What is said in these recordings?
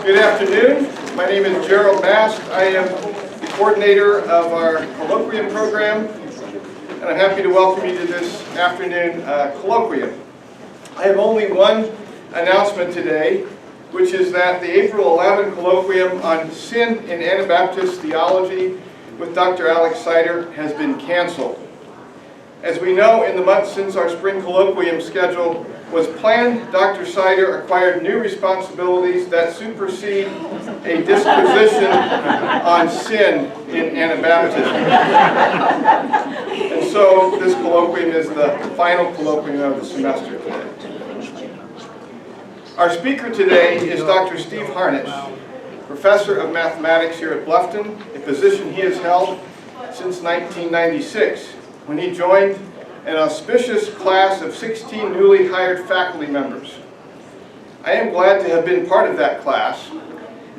Good afternoon. My name is Gerald Mast. I am the coordinator of our Colloquium program, and I'm happy to welcome you to this afternoon Colloquium. I have only one announcement today, which is that the April 11 Colloquium on Sin in Anabaptist Theology with Dr. Alex Sider has been canceled. As we know, in the months since our spring colloquium schedule was planned, Dr. Sider acquired new responsibilities that supersede a disposition on sin in Anabaptism. And so this colloquium is the final colloquium of the semester today. Our speaker today is Dr. Steve Harnish, professor of mathematics here at Bluffton, a position he has held since 1996. When he joined an auspicious class of 16 newly hired faculty members. I am glad to have been part of that class,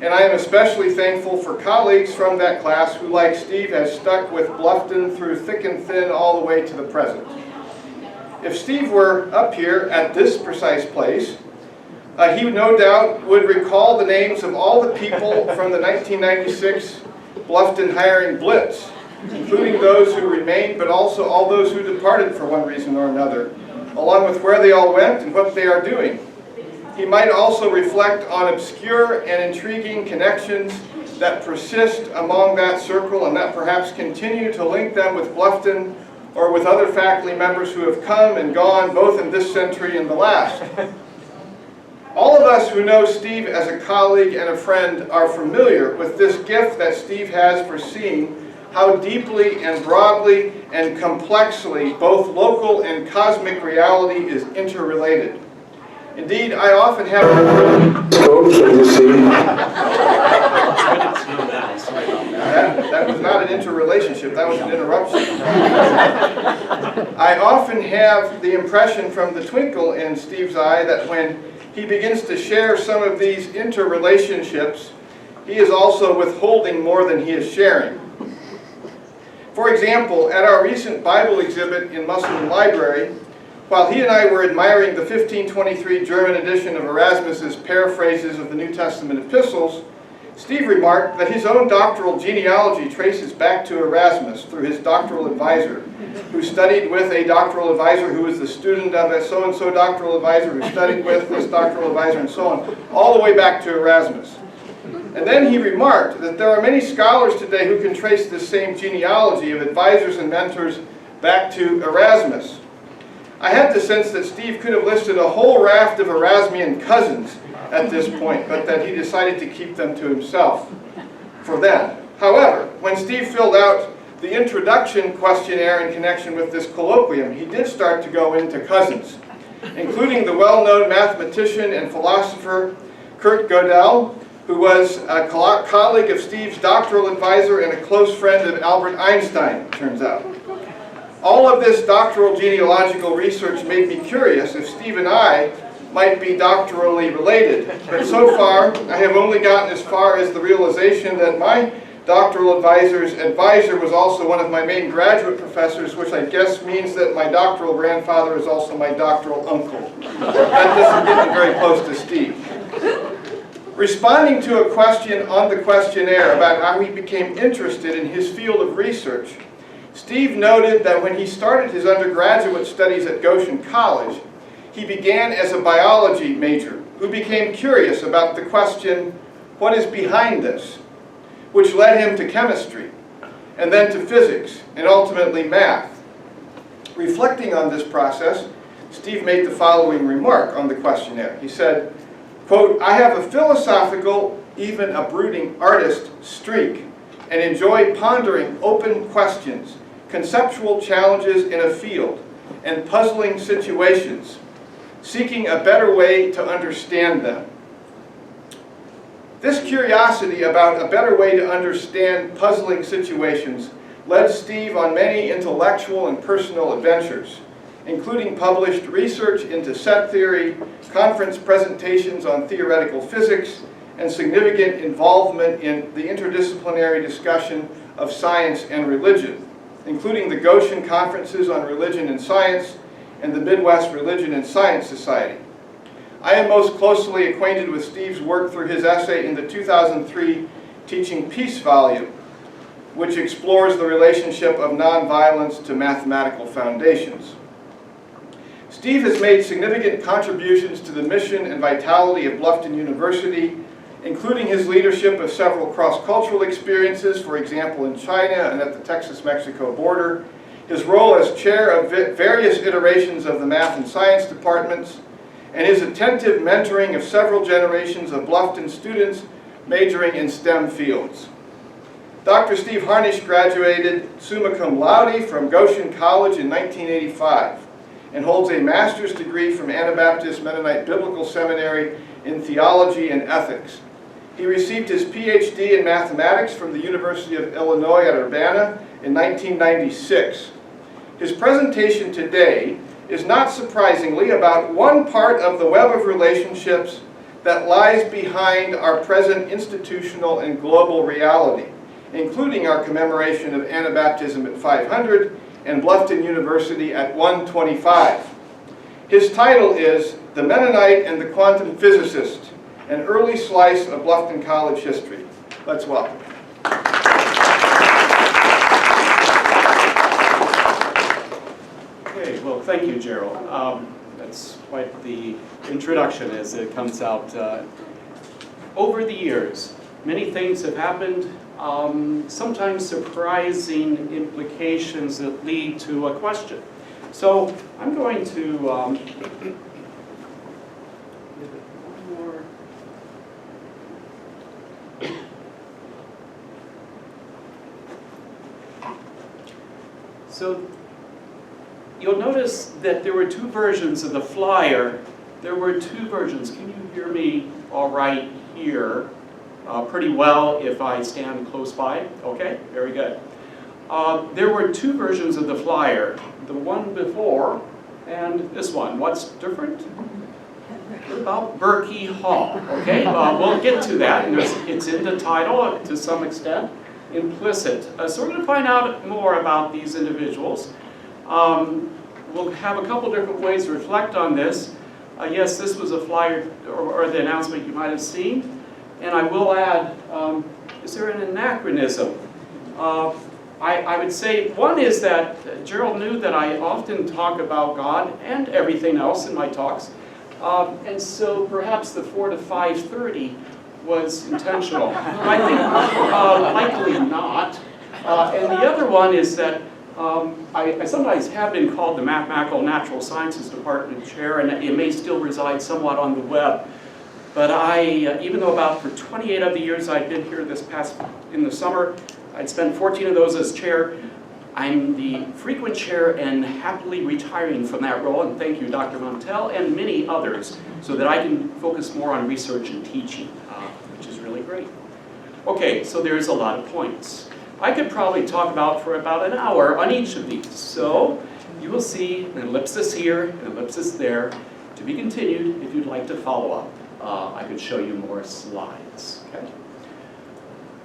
and I am especially thankful for colleagues from that class who, like Steve, has stuck with Bluffton through thick and thin all the way to the present. If Steve were up here at this precise place, he no doubt would recall the names of all the people from the 1996 Bluffton hiring blitz, including those who remained, but also all those who departed for one reason or another, along with where they all went and what they are doing. He might also reflect on obscure and intriguing connections that persist among that circle and that perhaps continue to link them with Bluffton or with other faculty members who have come and gone both in this century and the last. All of us who know Steve as a colleague and a friend are familiar with this gift that Steve has for seeing how deeply and broadly and complexly both local and cosmic reality is interrelated. Indeed, I often have... Folks, can you see? That was not an interrelationship, that was an interruption. I often have the impression from the twinkle in Steve's eye that when he begins to share some of these interrelationships, he is also withholding more than he is sharing. For example, at our recent Bible exhibit in Musselman Library, while he and I were admiring the 1523 German edition of Erasmus's paraphrases of the New Testament epistles, Steve remarked that his own doctoral genealogy traces back to Erasmus through his doctoral advisor, who studied with a doctoral advisor who was the student of a so-and-so doctoral advisor, who studied with this doctoral advisor, and so on, all the way back to Erasmus. And then he remarked that there are many scholars today who can trace this same genealogy of advisors and mentors back to Erasmus. I had the sense that Steve could have listed a whole raft of Erasmian cousins at this point, but that he decided to keep them to himself for then. However, when Steve filled out the introduction questionnaire in connection with this colloquium, he did start to go into cousins, including the well-known mathematician and philosopher Kurt Gödel, who was a colleague of Steve's doctoral advisor and a close friend of Albert Einstein, it turns out. All of this doctoral genealogical research made me curious if Steve and I might be doctorally related, but so far I have only gotten as far as the realization that my doctoral advisor's advisor was also one of my main graduate professors, which I guess means that my doctoral grandfather is also my doctoral uncle. That doesn't get me very close to Steve. Responding to a question on the questionnaire about how he became interested in his field of research, Steve noted that when he started his undergraduate studies at Goshen College, he began as a biology major who became curious about the question, what is behind this? Which led him to chemistry, and then to physics, and ultimately math. Reflecting on this process, Steve made the following remark on the questionnaire. He said, quote, I have a philosophical, even a brooding artist streak, and enjoy pondering open questions, conceptual challenges in a field, and puzzling situations, seeking a better way to understand them. This curiosity about a better way to understand puzzling situations led Steve on many intellectual and personal adventures, including published research into set theory, conference presentations on theoretical physics, and significant involvement in the interdisciplinary discussion of science and religion, including the Goshen Conferences on Religion and Science and the Midwest Religion and Science Society. I am most closely acquainted with Steve's work through his essay in the 2003 Teaching Peace volume, which explores the relationship of nonviolence to mathematical foundations. Steve has made significant contributions to the mission and vitality of Bluffton University, including his leadership of several cross-cultural experiences, for example in China and at the Texas-Mexico border, his role as chair of various iterations of the math and science departments, and his attentive mentoring of several generations of Bluffton students majoring in STEM fields. Dr. Steve Harnish graduated summa cum laude from Goshen College in 1985 and holds a master's degree from Anabaptist Mennonite Biblical Seminary in theology and ethics. He received his PhD in mathematics from the University of Illinois at Urbana in 1996. His presentation today is not surprisingly about one part of the web of relationships that lies behind our present institutional and global reality, including our commemoration of Anabaptism at 500 and Bluffton University at 125. His title is The Mennonite and the Quantum Physicist, an early slice of Bluffton College history. Let's welcome him. Okay, well, thank you, Gerald. That's quite the introduction as it comes out. Over the years, many things have happened, sometimes surprising implications that lead to a question. So I'm going to So you'll notice that there were two versions of the flyer. There were two versions. Can you hear me all right here? Pretty well if I stand close by. Okay, very good. There were two versions of the flyer. The one before and this one. What's different? About Berkey Hall. Okay, we'll get to that. It's in the title to some extent, implicit. So we're going to find out more about these individuals. We'll have a couple different ways to reflect on this. Yes, this was a flyer or the announcement you might have seen. And I will add, is there an anachronism? I would say one is that Gerald knew that I often talk about God and everything else in my talks. And so perhaps the 4 to 5:30 was intentional. I think likely not. And the other one is that I sometimes have been called the Mathematical Natural Sciences Department Chair, and it may still reside somewhat on the web. But even though about for 28 of the years I've been here in the summer, I'd spent 14 of those as chair, I'm the frequent chair and happily retiring from that role, and thank you, Dr. Montel, and many others, so that I can focus more on research and teaching, which is really great. Okay, so there's a lot of points. I could probably talk for about an hour on each of these. So you will see an ellipsis here, an ellipsis there, to be continued if you'd like to follow up. I could show you more slides. Okay.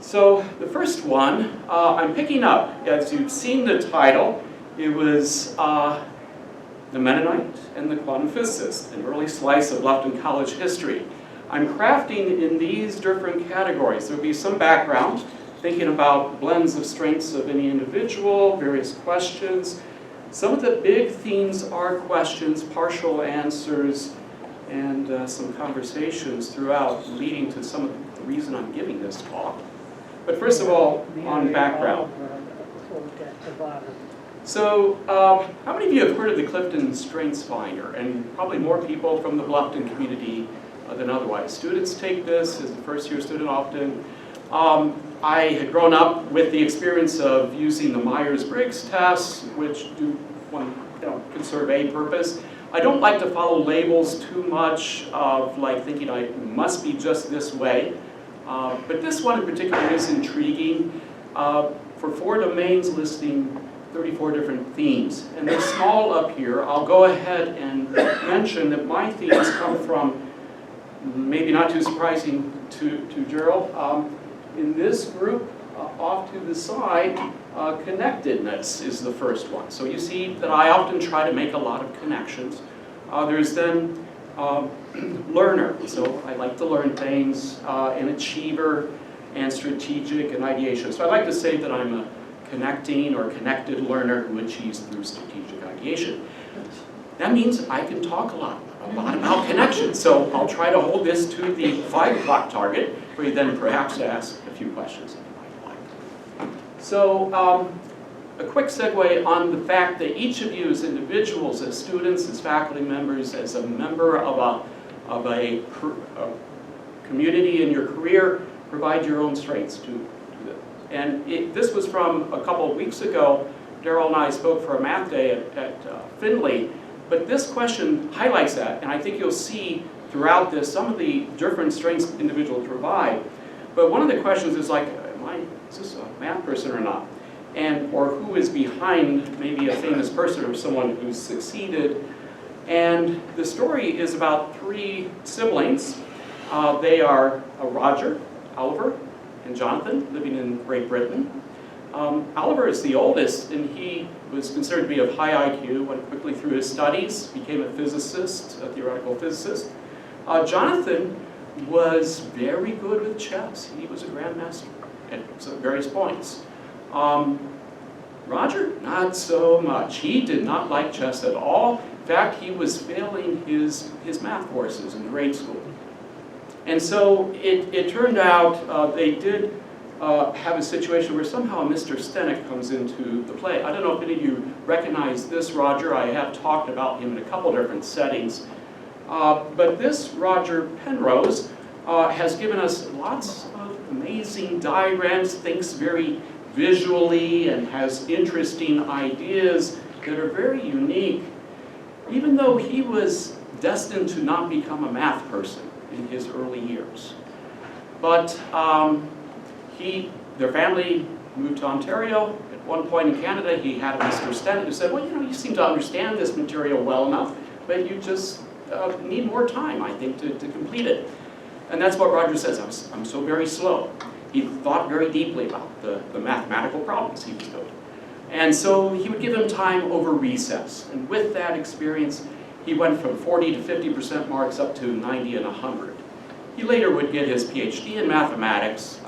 So the first one, I'm picking up, as you've seen the title, it was The Mennonite and the Quantum Physicist, an early slice of Bluffton College history. I'm crafting in these different categories. There will be some background, thinking about blends of strengths of any individual, various questions. Some of the big themes are questions, partial answers, and some conversations throughout, leading to some of the reason I'm giving this talk. But first of all, on background. So, how many of you have heard of the Clifton Strengths Finder? And probably more people from the Bluffton community than otherwise. Students take this as a first-year student often. I had grown up with the experience of using the Myers-Briggs tests, which can serve a purpose. I don't like to follow labels too much of like thinking I must be just this way. But this one in particular is intriguing. For 4 domains listing 34 different themes. And they're small up here. I'll go ahead and mention that my themes come from, maybe not too surprising to Gerald, in this group off to the side, connectedness is the first one. So you see that I often try to make a lot of connections. There's then learner, so I like to learn things, an achiever, and strategic and ideation. So I like to say that I'm a connecting or connected learner who achieves through strategic ideation. That means I can talk a lot about connections. So I'll try to hold this to the 5 o'clock target for you then perhaps to ask a few questions if you might like. So a quick segue on the fact that each of you as individuals, as students, as faculty members, as a member of a community in your career, provide your own strengths to this. And this was from a couple of weeks ago. Daryl and I spoke for a math day at Findlay. But this question highlights that, and I think you'll see throughout this some of the different strengths individuals provide. But one of the questions is like, is this a math person or not? Or who is behind maybe a famous person or someone who's succeeded. And the story is about 3 siblings. They are Roger, Oliver, and Jonathan, living in Great Britain. Oliver is the oldest, and he was considered to be of high IQ, went quickly through his studies, became a physicist, a theoretical physicist. Jonathan was very good with chess. He was a grandmaster at various points. Roger, not so much. He did not like chess at all. In fact, he was failing his math courses in grade school. And so it turned out they did have a situation where somehow Mr. Stenick comes into the play. I don't know if any of you recognize this Roger. I have talked about him in a couple different settings. But this Roger Penrose has given us lots of amazing diagrams, thinks very visually, and has interesting ideas that are very unique, even though he was destined to not become a math person in his early years. But their family moved to Ontario. At one point in Canada, he had a Mr. Stenick who said, well, you seem to understand this material well enough, but you just need more time, I think, to complete it. And that's what Roger says, I'm so very slow. He thought very deeply about the mathematical problems he was doing. And so he would give him time over recess. And with that experience, he went from 40 to 50% marks up to 90 and 100. He later would get his PhD in mathematics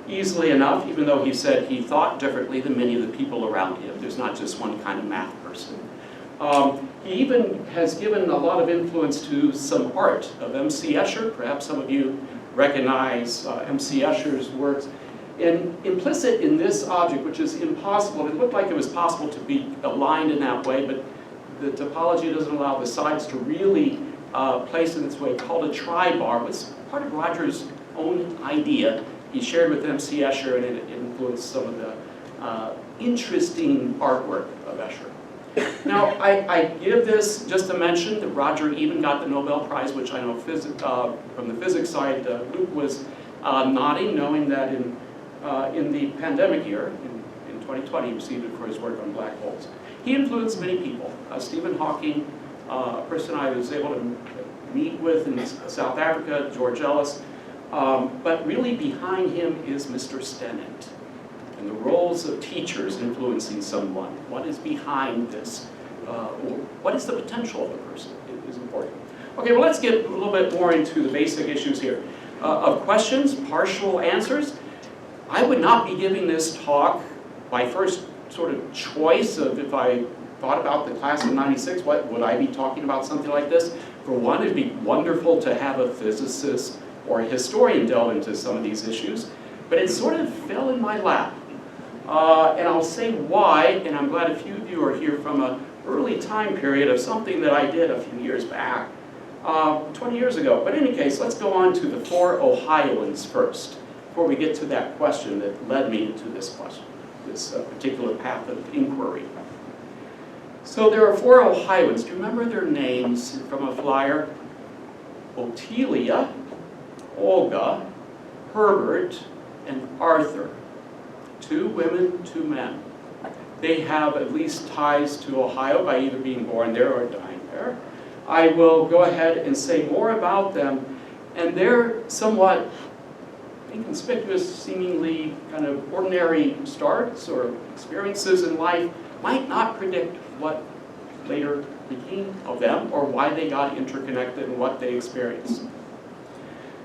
easily enough, even though he said he thought differently than many of the people around him. There's not just one kind of math person. He even has given a lot of influence to some art of M.C. Escher. Perhaps some of you recognize M.C. Escher's works. And implicit in this object, which is impossible, it looked like it was possible to be aligned in that way, but the topology doesn't allow the sides to really place in this way, called a tri-bar. Was part of Roger's own idea. He shared with M.C. Escher, and it influenced some of the interesting artwork of Escher. Now, I give this just to mention that Roger even got the Nobel Prize, which I know from the physics side, Luke was nodding, knowing that in the pandemic year, in 2020, he received it for his work on black holes. He influenced many people. Stephen Hawking, a person I was able to meet with in South Africa, George Ellis, but really behind him is Mr. Stenick. And the roles of teachers influencing someone. What is behind this? What is the potential of the person is important. Okay, well, let's get a little bit more into the basic issues here. Of questions, partial answers. I would not be giving this talk by first sort of choice of if I thought about the class of '96, what would I be talking about something like this? For one, it'd be wonderful to have a physicist or a historian delve into some of these issues, but it sort of fell in my lap. And I'll say why, and I'm glad a few of you are here from an early time period of something that I did a few years back, 20 years ago. But in any case, let's go on to the 4 Ohioans first, before we get to that question that led me to this question, this particular path of inquiry. So there are 4 Ohioans. Do you remember their names from a flyer? Otelia, Olga, Herbert, and Arthur. 2 women, 2 men. They have at least ties to Ohio by either being born there or dying there. I will go ahead and say more about them, and their somewhat inconspicuous, seemingly kind of ordinary starts or experiences in life might not predict what later became of them, or why they got interconnected and what they experienced.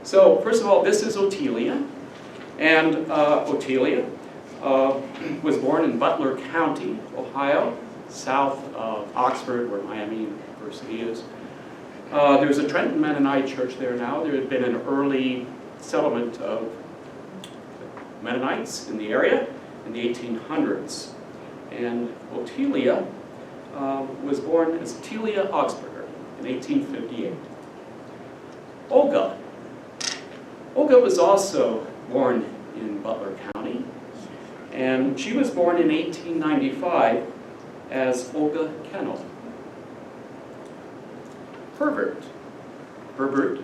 So first of all, this is Otelia, and Otelia was born in Butler County, Ohio, south of Oxford, where Miami University is. There's a Trenton Mennonite church there now. There had been an early settlement of Mennonites in the area in the 1800s. And Otelia was born as Otelia Augsburger in 1858. Olga was also born in Butler County, and she was born in 1895 as Olga Kennel. Herbert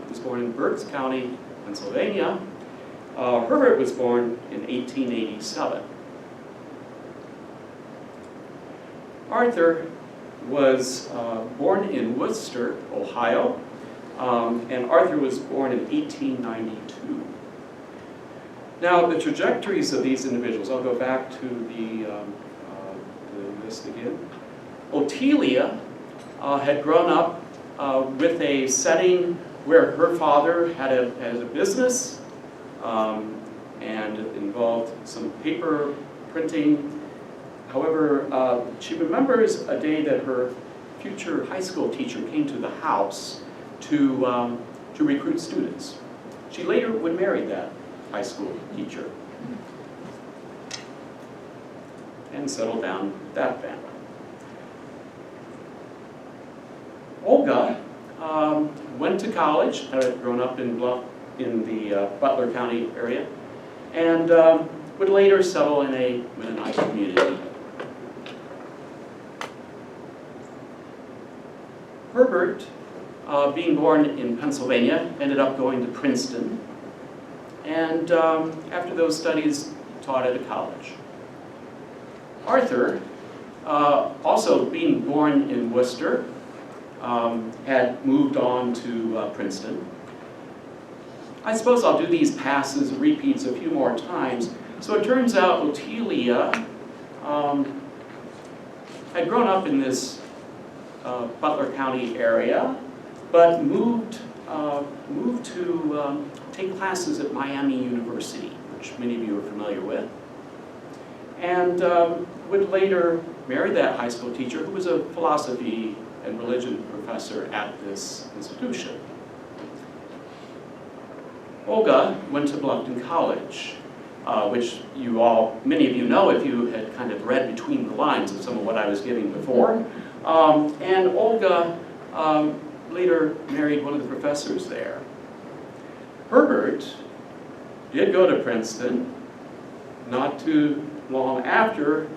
was born in Berks County, Pennsylvania. Herbert was born in 1887. Arthur was born in Worcester, Ohio, and Arthur was born in 1892. Now, the trajectories of these individuals, I'll go back to the list again. Otelia had grown up with a setting where her father had a business and it involved some paper printing. However, she remembers a day that her future high school teacher came to the house to recruit students. She later would marry that high school teacher and settle down with that family. Olga went to college, had grown up in the Butler County area, and would later settle in a Mennonite community. Herbert, being born in Pennsylvania, ended up going to Princeton, and after those studies, taught at a college. Arthur, also being born in Worcester, had moved on to Princeton. I suppose I'll do these passes, repeats a few more times. So it turns out Otelia had grown up in this Butler County area, but moved to take classes at Miami University, which many of you are familiar with, and would later marry that high school teacher who was a philosophy and religion professor at this institution. Olga went to Bluffton College, which many of you know if you had kind of read between the lines of some of what I was giving before. And Olga later married one of the professors there. Herbert did go to Princeton. Not too long after,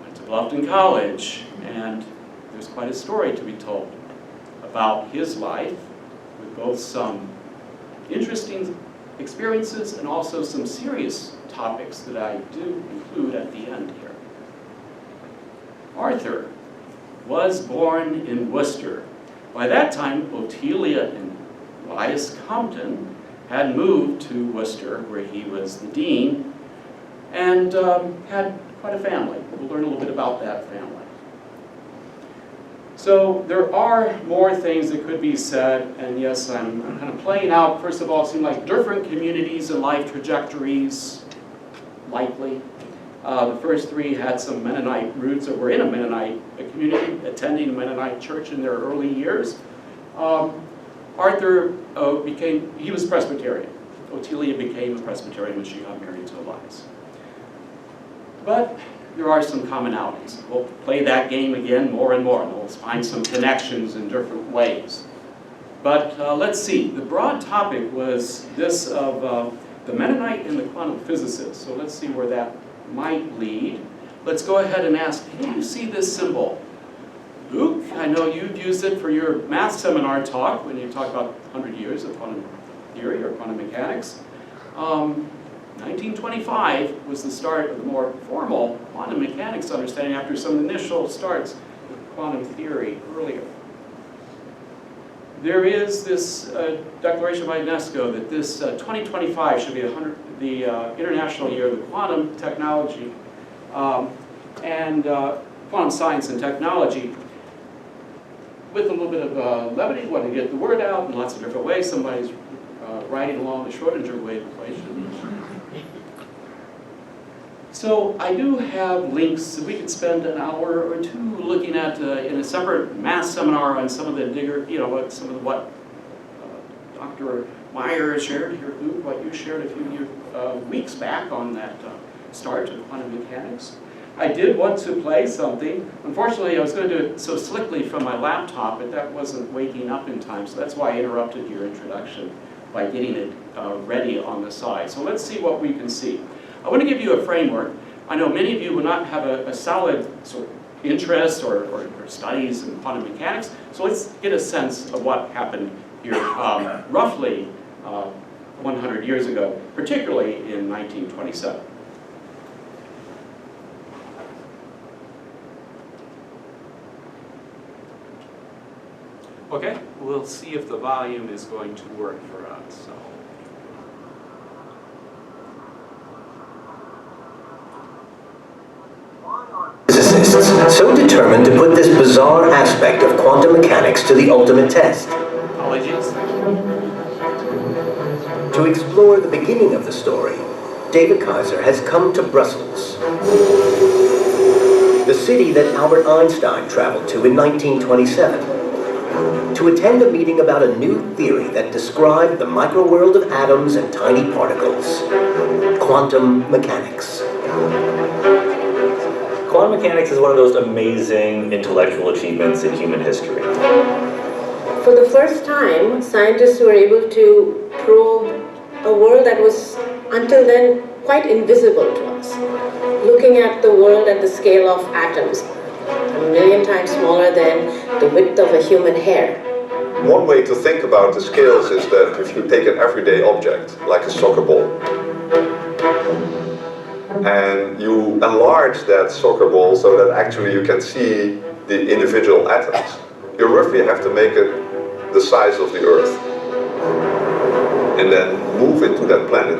went to Bluffton College, and there's quite a story to be told about his life, with both some interesting experiences and also some serious topics that I do include at the end here. Arthur was born in Worcester. By that time, Otelia and Elias Compton had moved to Worcester, where he was the dean, and had quite a family. We'll learn a little bit about that family. So there are more things that could be said, and yes, I'm kind of playing out. First of all, it seemed like different communities and life trajectories, likely. The first three had some Mennonite roots, or were in a Mennonite community, attending a Mennonite church in their early years. Arthur he was Presbyterian. Otelia became a Presbyterian when she got married to Elias. But there are some commonalities. We'll play that game again more and more, and we'll find some connections in different ways. But let's see. The broad topic was this of the Mennonite and the quantum physicist. So let's see where that might lead. Let's go ahead and ask, can you see this symbol? Luke, I know you've used it for your math seminar talk when you talk about 100 years of quantum theory or quantum mechanics. 1925 was the start of the more formal quantum mechanics understanding after some initial starts with quantum theory earlier. There is this declaration by UNESCO that this 2025 should be the International Year of the Quantum Technology and Quantum Science and Technology. with a little bit of levity, want to get the word out in lots of different ways. Somebody's writing along the Schrodinger wave equation. So I do have links. We could spend an hour or two looking at in a separate math seminar on some of the what Dr. Meyer shared here, what you shared a few weeks back on that start to quantum mechanics. I did want to play something. Unfortunately, I was going to do it so slickly from my laptop, but that wasn't waking up in time, so that's why I interrupted your introduction by getting it ready on the side. So let's see what we can see. I want to give you a framework. I know many of you will not have a solid sort of interest or studies in quantum mechanics, so let's get a sense of what happened here roughly 100 years ago, particularly in 1927. Okay, we'll see if the volume is going to work for us. So. Physicists so determined to put this bizarre aspect of quantum mechanics to the ultimate test. Apologies. To explore the beginning of the story, David Kaiser has come to Brussels, the city that Albert Einstein traveled to in 1927, to attend a meeting about a new theory that described the microworld of atoms and tiny particles, quantum mechanics. Quantum mechanics is one of those amazing intellectual achievements in human history. For the first time, scientists were able to probe a world that was until then quite invisible to us, looking at the world at the scale of atoms, 1,000,000 times smaller than the width of a human hair. One way to think about the scales is that if you take an everyday object, like a soccer ball, and you enlarge that soccer ball so that actually you can see the individual atoms, you roughly have to make it the size of the Earth, and then move into that planet.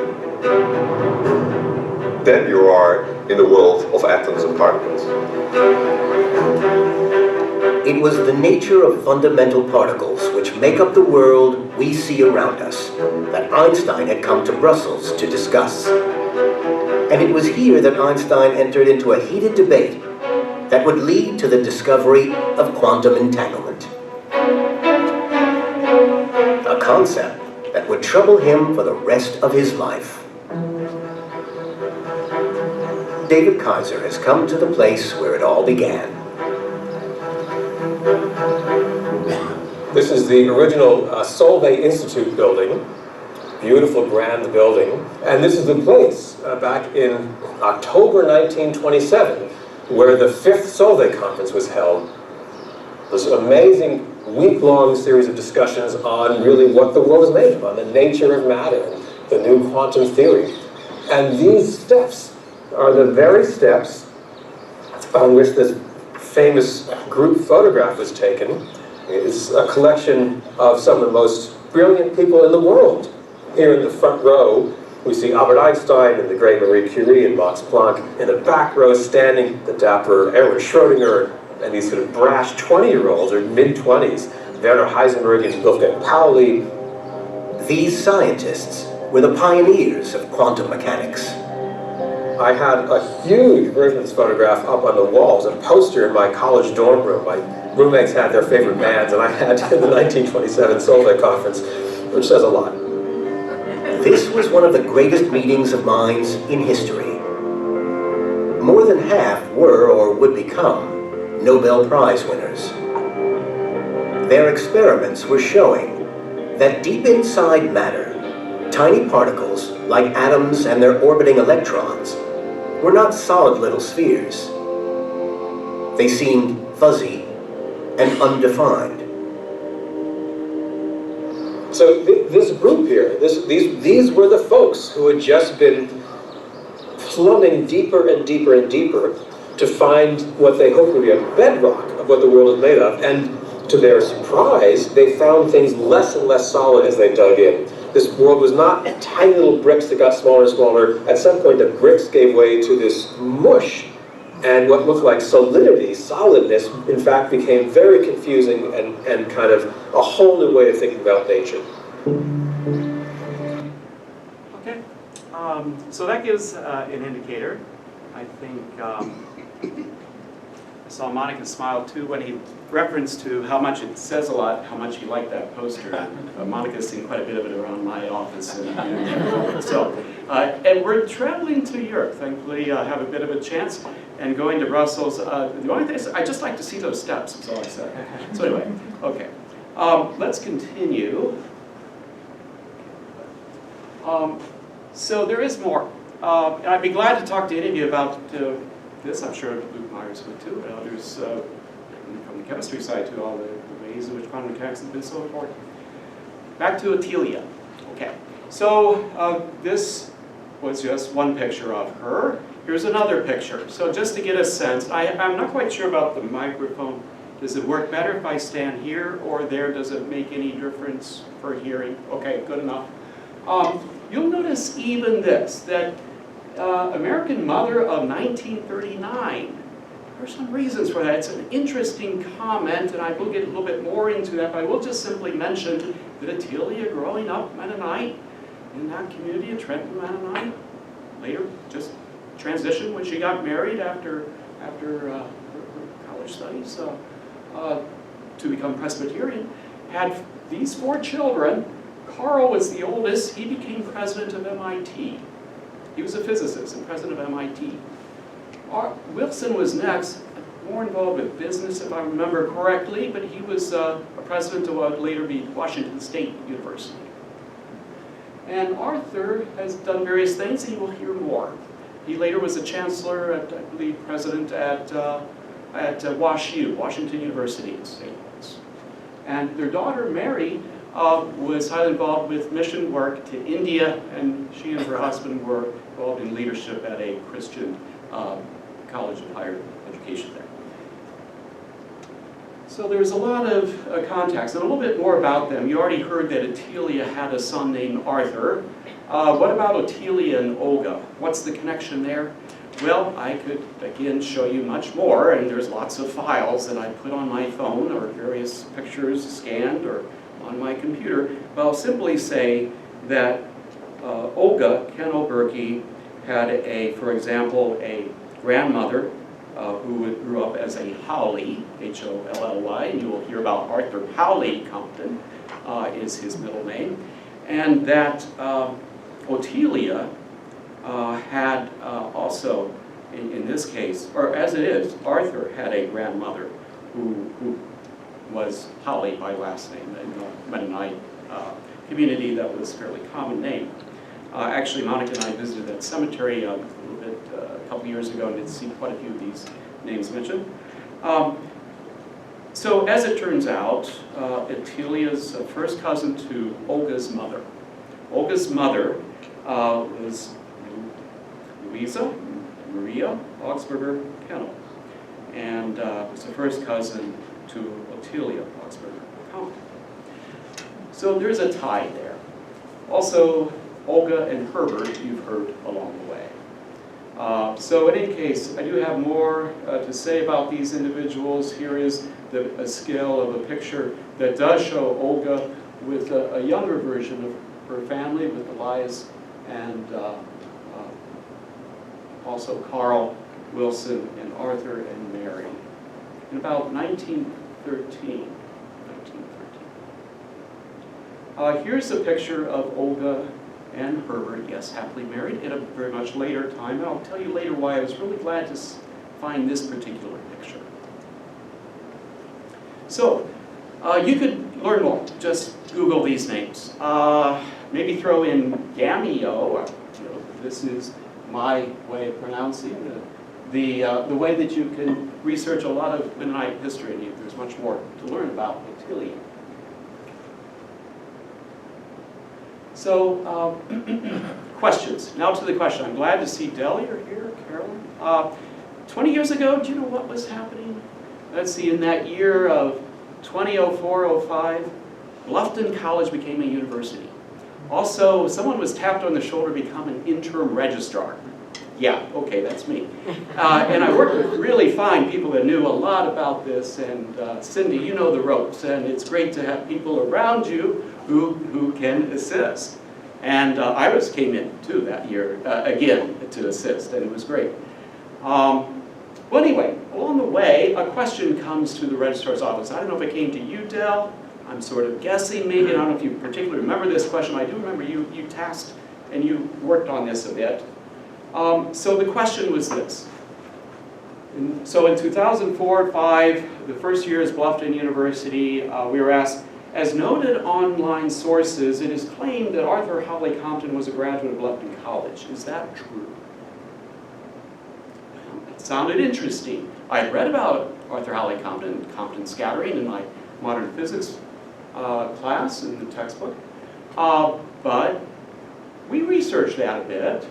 Then you are in the world of atoms and particles. It was the nature of fundamental particles which make up the world we see around us that Einstein had come to Brussels to discuss. And it was here that Einstein entered into a heated debate that would lead to the discovery of quantum entanglement. A concept that would trouble him for the rest of his life. David Kaiser has come to the place where it all began. This is the original Solvay Institute building. Beautiful, grand building. And this is the place back in October 1927 where the 5th Solvay conference was held. This amazing week-long series of discussions on really what the world is made of, on the nature of matter, and the new quantum theory. And these steps are the very steps on which this famous group photograph was taken. It's a collection of some of the most brilliant people in the world. Here in the front row, we see Albert Einstein and the great Marie Curie and Max Planck. In the back row, standing, the dapper Erwin Schrödinger and these sort of brash 20-year-olds or mid-20s, Werner Heisenberg and Wolfgang Pauli. These scientists were the pioneers of quantum mechanics. I had a huge version of this photograph up on the walls, a poster in my college dorm room. My roommates had their favorite bands, and I had in the 1927 Solvay conference, which says a lot. This was one of the greatest meetings of minds in history. More than half were or would become Nobel Prize winners. Their experiments were showing that deep inside matter, tiny particles, like atoms and their orbiting electrons, were not solid little spheres. They seemed fuzzy and undefined. So this group here, these were the folks who had just been plumbing deeper and deeper and deeper to find what they hoped would be a bedrock of what the world is made of. And to their surprise, they found things less and less solid as they dug in. This world was not tiny little bricks that got smaller and smaller. At some point, the bricks gave way to this mush And what looked like solidity, solidness, in fact became very confusing and kind of a whole new way of thinking about nature. Okay, so that gives an indicator. I think I saw Monica smile too when he referenced to how much it says a lot, how much he liked that poster. Monica's seen quite a bit of it around my office. And we're traveling to Europe, thankfully have a bit of a chance, and going to Brussels. The only thing is, I just like to see those steps, that's all I said. So anyway, okay. Let's continue. So there is more. And I'd be glad to talk to any of you about this. I'm sure Luke Myers would too, and others from the chemistry side too, all the ways in which quantum mechanics has been so important. Back to Attilia. Okay, so this was just one picture of her. Here's another picture. So just to get a sense, I'm not quite sure about the microphone. Does it work better if I stand here or there? Does it make any difference for hearing? Okay, good enough. You'll notice even this, that American Mother of 1939. There are some reasons for that. It's an interesting comment, and I will get a little bit more into that, but I will just simply mention that Attilia, growing up Mennonite, in that community of Trenton Mennonite, later just transitioned when she got married after her college studies to become Presbyterian, had these 4 children. Carl was the oldest. He became president of MIT. He was a physicist and president of MIT. Wilson was next, more involved with business, if I remember correctly, but he was a president of what would later be Washington State University. And Arthur has done various things, and you will hear more. He later was a chancellor, I believe, president at WashU, Washington University in St. Louis. And their daughter, Mary, was highly involved with mission work to India, and she and her husband were involved in leadership at a Christian college of higher education there. So there's a lot of contacts, and a little bit more about them. You already heard that Attilia had a son named Arthur. What about Attilia and Olga? What's the connection there? Well, I could, again, show you much more, and there's lots of files that I put on my phone, or various pictures scanned, or on my computer. But I'll simply say that Olga Kenelberke had for example, a grandmother who grew up as a Holly, H-O-L-L-Y, and you will hear about Arthur Holly Compton is his middle name, and that Attilia had also, in this case, or as it is, Arthur had a grandmother who was Holly by last name, in the Mennonite community. That was a fairly common name. Actually, Monica and I visited that cemetery a couple years ago and did see quite a few of these names mentioned. So as it turns out, Attilia's first cousin to Olga's mother. Olga's mother was Louisa Maria Augsburger Kennel, and was the first cousin to Attilia Augsburger Compton. So there's a tie there. Also, Olga and Herbert, you've heard along the way. So in any case, I do have more to say about these individuals. Here is a scale of a picture that does show Olga with a younger version of her family, with Elias and also Carl, Wilson, and Arthur, and Mary. In about 1913. Here's a picture of Olga and Herbert, yes, happily married, at a very much later time. And I'll tell you later why I was really glad to find this particular picture. So, you could learn more. Just Google these names. Maybe throw in Gamio. This is my way of pronouncing the way that you can research a lot of Mennonite history, and there's much more to learn about Attilia. So, questions. Now to the question. I'm glad to see Delia here, Carolyn. 20 years ago, do you know what was happening? Let's see, in that year of 2004-05, Bluffton College became a university. Also, someone was tapped on the shoulder to become an interim registrar. Yeah, okay, that's me. And I worked with really fine people that knew a lot about this, and Cindy, you know the ropes, and it's great to have people around you who can assist. And Iris came in too that year, again, to assist, and it was great. Well, anyway, along the way, a question comes to the registrar's office. I don't know if it came to you, Del. I'm sort of guessing, maybe. I don't know if you particularly remember this question. I do remember you tasked and you worked on this a bit. So the question was this. So in 2004-05, the first year as Bluffton University, we were asked, as noted online sources, it is claimed that Arthur Holly Compton was a graduate of Bluffton College. Is that true? It sounded interesting. I had read about Arthur Holly Compton, Compton scattering in my modern physics class in the textbook. But we researched that a bit.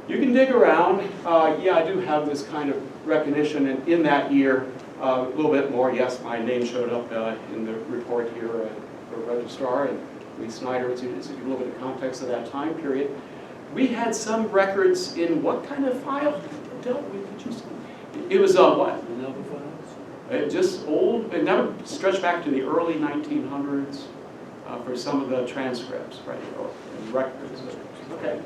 You can dig around. Yeah, I do have this kind of recognition, and in that year, a little bit more. Yes, my name showed up in the report here for registrar, and Lee Snyder was to give a little bit of context of that time period. We had some records in what kind of file dealt with? It was what? Just old. It never stretched back to the early 1900s for some of the transcripts, right? Or records. Okay.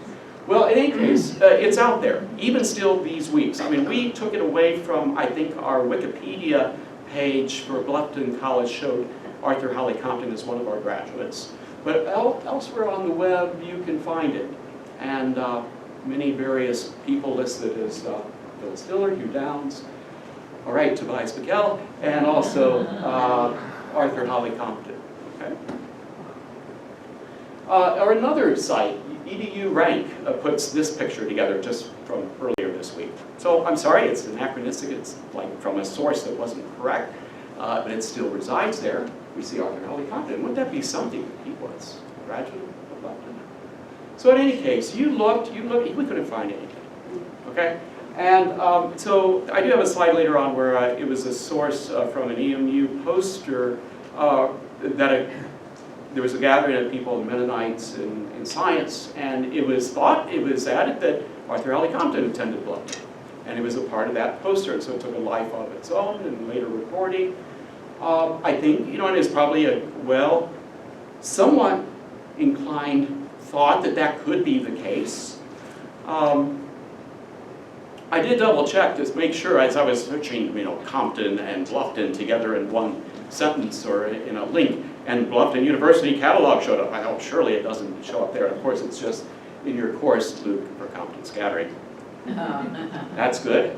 Well, in any case, it's out there, even still these weeks. I mean, we took it away from, I think, our Wikipedia page for Bluffton College showed Arthur Holly Compton as one of our graduates. But elsewhere on the web, you can find it. And many various people listed as Bill Stiller, Hugh Downs, all right, Tobias Bickel, and also Arthur Holly Compton. Okay. Or another site, EDU Rank, puts this picture together just from earlier this week. So I'm sorry, it's anachronistic. It's like from a source that wasn't correct, but it still resides there. We see Arthur Holly Compton. Wouldn't that be something? He was a graduate of Bluffton. So in any case, you looked, we couldn't find anything. Okay? And so I do have a slide later on where it was a source from an EMU poster that there was a gathering of people, Mennonites in science, and it was added that Arthur Holly Compton attended Bluffton. And it was a part of that poster, and so it took a life of its own and later reporting. I think, and it's probably a, somewhat inclined thought that could be the case. I did double check to make sure as I was searching, Compton and Bluffton together in one sentence or in a link, and Bluffton University catalog showed up. I thought, surely it doesn't show up there. Of course, it's just in your course, Luke, for Compton scattering. That's good.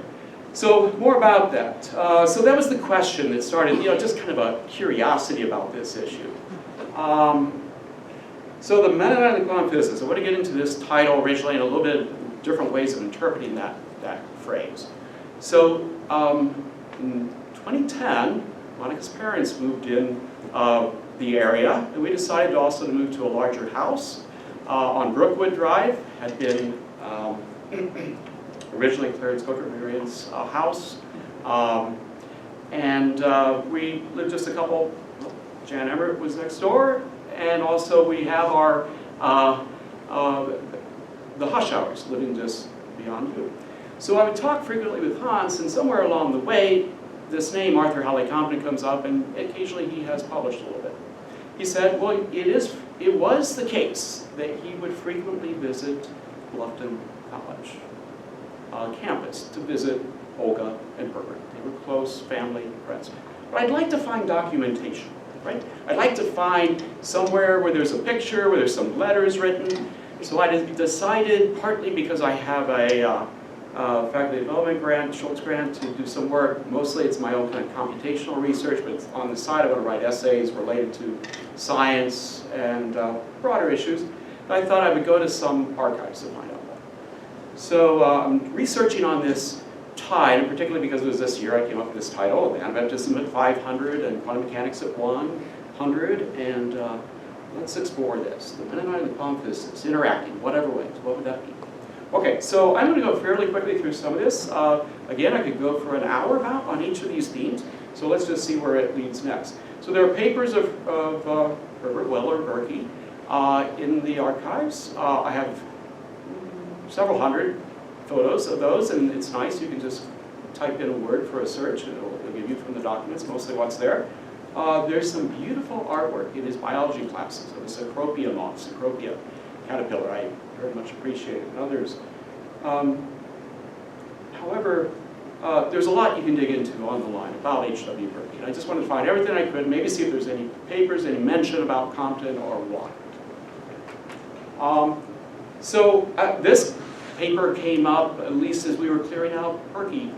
So more about that. So that was the question that started, just kind of a curiosity about this issue. So the Mennonite and Quantum Physicist. I want to get into this title originally and a little bit different ways of interpreting that phrase. So in 2010, Monica's parents moved in the area, and we decided also to move to a larger house on Brookwood Drive. Had been originally Clarence Coker Marian's house, and we lived just a couple. Jan Emmert was next door, and also we have our the Hush Hours living just beyond you. So I would talk frequently with Hans, and somewhere along the way, this name, Arthur Holly Compton, comes up, and occasionally he has published a little bit. He said, well, it was the case that he would frequently visit Bluffton College campus to visit Olga and Herbert. They were close family friends. But I'd like to find documentation, right? I'd like to find somewhere where there's a picture, where there's some letters written. So I decided, partly because I have a faculty development grant, Schultz grant, to do some work. Mostly it's my own kind of computational research, but on the side I want to write essays related to science and broader issues. And I thought I would go to some archives to find out more. So I'm researching on this tide, and particularly because it was this year I came up with this title, Anabaptism at 500 and Quantum Mechanics at 100, and let's explore this. The Mennonite and the Quantum Physicists interacting, whatever ways, what would that be? Okay, so I'm going to go fairly quickly through some of this. Again, I could go for an hour about on each of these themes, so let's just see where it leads next. So there are papers of Herbert Weller Berkey in the archives. I have several hundred photos of those, and it's nice. You can just type in a word for a search, and it'll give you from the documents mostly what's there. There's some beautiful artwork in his biology classes of the Cecropia moth, Cecropia caterpillar. I very much appreciate it, and others. However, there's a lot you can dig into on the line about H.W. Burke. And I just wanted to find everything I could, maybe see if there's any papers, any mention about Compton or what. This paper came up, at least as we were clearing out Perky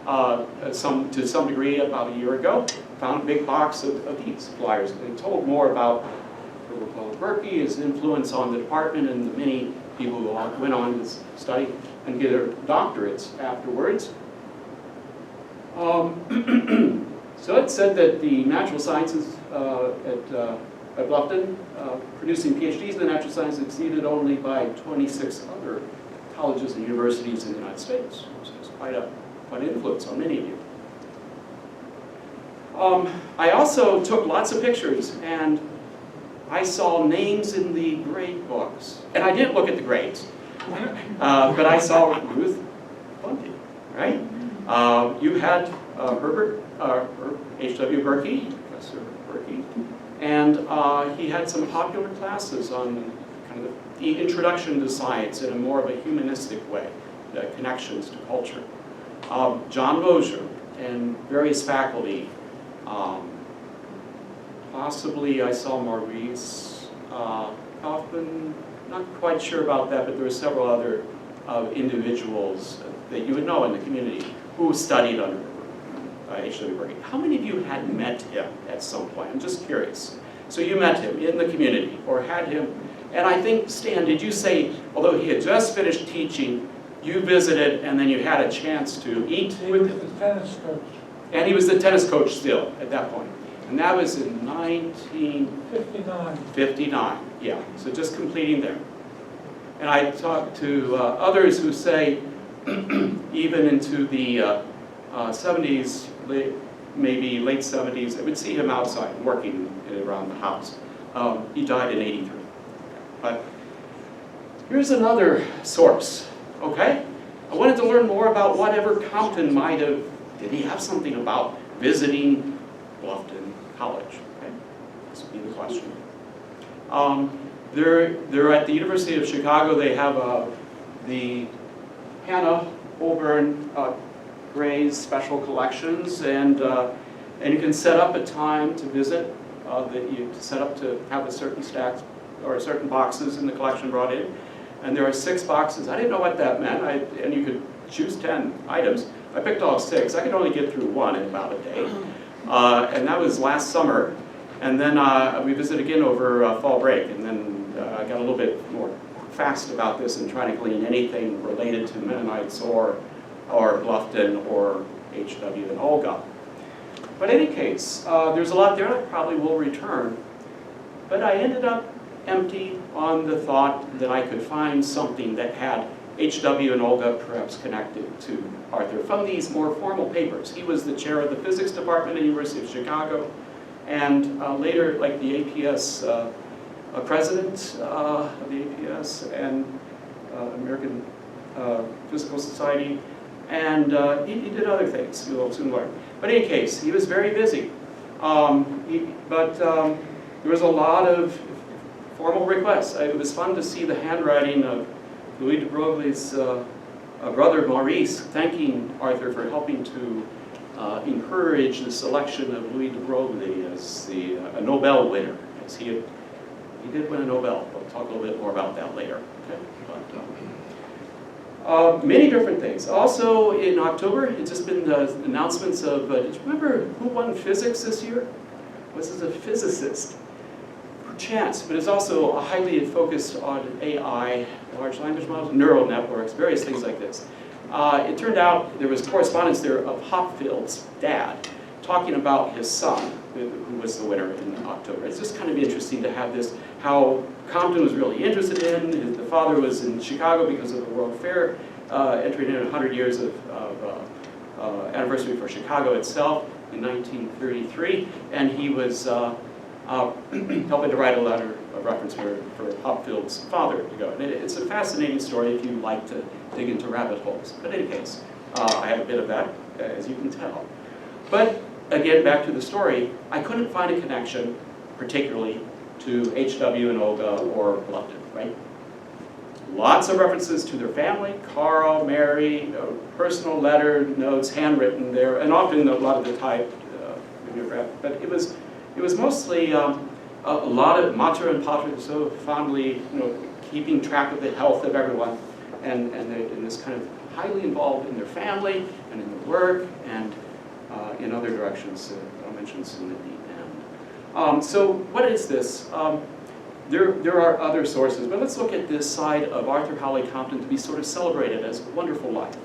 to some degree about a year ago. Found a big box of these flyers. They told more about Berkey, his influence on the department, and the many people who went on to study and get their doctorates afterwards. So it said that the natural sciences at Bluffton, producing PhDs in the natural sciences, exceeded only by 26 other colleges and universities in the United States. So it's quite an influence on many of you. I also took lots of pictures, and I saw names in the grade books. And I didn't look at the grades, but I saw Ruth Bundy, right? You had Herbert, H.W. Burke, Professor Burke, and he had some popular classes on kind of the introduction to science in a more of a humanistic way, the connections to culture. John Mosier and various faculty. Possibly I saw Maurice Kaufman, not quite sure about that, but there were several other individuals that you would know in the community who studied under H.W. Burke. How many of you had met him at some point? I'm just curious. So you met him in the community, or had him, and I think, Stan, did you say, although he had just finished teaching, you visited and then you had a chance to eat with him? He was the tennis coach. And he was the tennis coach still at that point. And that was in 1959, yeah, so just completing there. And I talked to others who say, even into the 70s, maybe late 70s, I would see him outside working around the house. He died in '83. But here's another source, okay? I wanted to learn more about whatever Compton might have, did he have something about visiting Bluffton College? Okay? This would be the question. They're at the University of Chicago. They have the Hannah Holborn Gray's special collections, and you can set up a time to visit. That you set up to have a certain stacks or certain boxes in the collection brought in, and there are 6 boxes. I didn't know what that meant, and you could choose 10 items. I picked all 6. I could only get through 1 in about a day. And that was last summer. And then we visited again over fall break. And then I got a little bit more fast about this and trying to glean anything related to Mennonites or Bluffton or H.W. and Olga. But in any case, there's a lot there, and I probably will return. But I ended up empty on the thought that I could find something that had H.W. and Olga perhaps connected to Arthur from these more formal papers. He was the chair of the physics department at the University of Chicago, and later, like the APS president of the APS and American Physical Society, and he did other things you'll soon learn. But in any case, he was very busy. There was a lot of formal requests. It was fun to see the handwriting of Louis de Broglie's brother Maurice thanking Arthur for helping to encourage the selection of Louis de Broglie as a Nobel winner. As he did win a Nobel. We'll talk a little bit more about that later. Okay? But, many different things. Also in October, it's just been announcements of, did you remember who won physics this year? This is a physicist. Chance, but it's also highly focused on AI, large language models, neural networks, various things like this. It turned out there was correspondence there of Hopfield's dad talking about his son, who was the winner in October. It's just kind of interesting to have this, how Compton was really interested in. The father was in Chicago because of the World Fair, entering in 100 years of anniversary for Chicago itself in 1933, and he was helping to write a letter a reference for Hopfield's father to go. And it's a fascinating story if you like to dig into rabbit holes. But in any case, I have a bit of that, as you can tell. But again, back to the story, I couldn't find a connection, particularly to H.W. and Olga or Bluffton, right? Lots of references to their family, Carl, Mary, personal letter notes, handwritten there, and often a lot of the typed mimeograph. But it was mostly a lot of mater and pater, so fondly, keeping track of the health of everyone, and this kind of highly involved in their family and in their work and in other directions I'll mention soon at the end. So what is this? There are other sources, but let's look at this side of Arthur Holly Compton to be sort of celebrated as a wonderful life.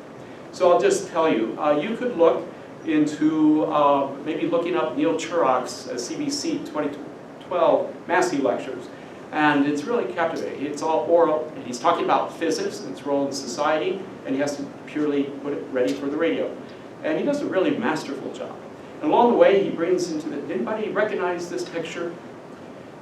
So I'll just tell you, you could look into maybe looking up Neil Turok's CBC 2012 Massey lectures, and it's really captivating. It's all oral, and he's talking about physics and its role in society, and he has to purely put it ready for the radio. And he does a really masterful job. And along the way, he brings into the, anybody recognize this picture?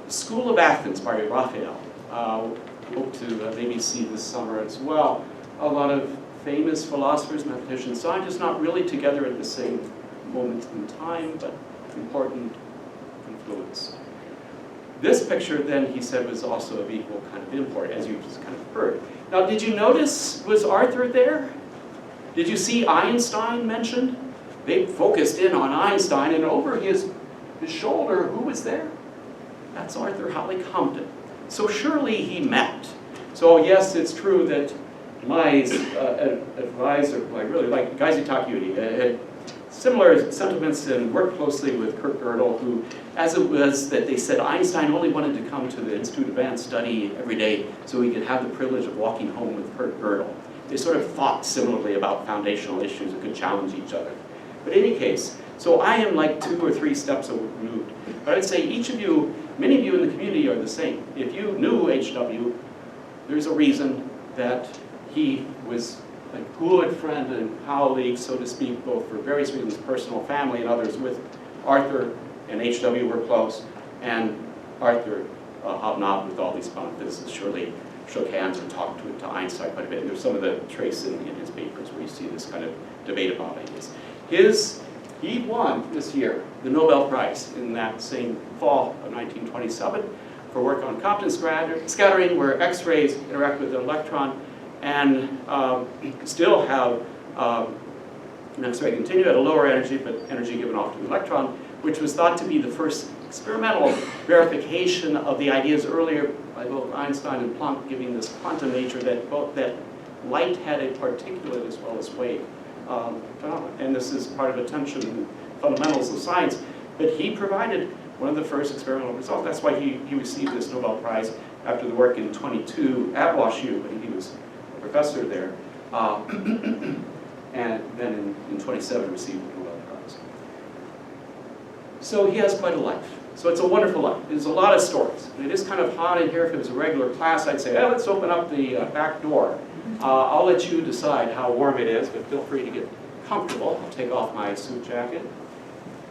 The School of Athens by Raphael. Hope to maybe see this summer as well. A lot of famous philosophers, mathematicians, scientists, not really together at the same moment in time, but important influence. This picture, then, he said, was also of equal kind of import, as you've just kind of heard. Now, did you notice, was Arthur there? Did you see Einstein mentioned? They focused in on Einstein, and over his shoulder, who was there? That's Arthur Holly Compton. So surely he met. So yes, it's true that my advisor, I really like Geysi Takeuchi, had similar sentiments and worked closely with Kurt Gödel, who, as it was that they said Einstein only wanted to come to the Institute of Advanced Study every day so he could have the privilege of walking home with Kurt Gödel. They sort of thought similarly about foundational issues that could challenge each other. But in any case, so I am like 2 or 3 steps removed. But I'd say each of you, many of you in the community are the same. If you knew H.W., there's a reason that he was a good friend and colleague, so to speak, both for various reasons, personal, family, and others, with Arthur and H.W. were close, and Arthur hobnobbed with all these physicists, surely shook hands and talked to Einstein quite a bit. And there's some of the trace in his papers where you see this kind of debate about ideas. He won this year the Nobel Prize in that same fall of 1927 for work on Compton scattering, where X-rays interact with an electron and still have an X-ray continue at a lower energy, but energy given off to the electron, which was thought to be the first experimental verification of the ideas earlier by both Einstein and Planck, giving this quantum nature that light had a particulate as well as wave phenomenon. And this is part of attention in fundamentals of science. But he provided one of the first experimental results. That's why he received this Nobel Prize after the work in 22 at WashU, when he was a professor there. And then in 27 received the Nobel Prize. So he has quite a life. So it's a wonderful life. There's a lot of stories. And it is kind of hot in here. If it was a regular class, I'd say, let's open up the back door. I'll let you decide how warm it is, but feel free to get comfortable. I'll take off my suit jacket.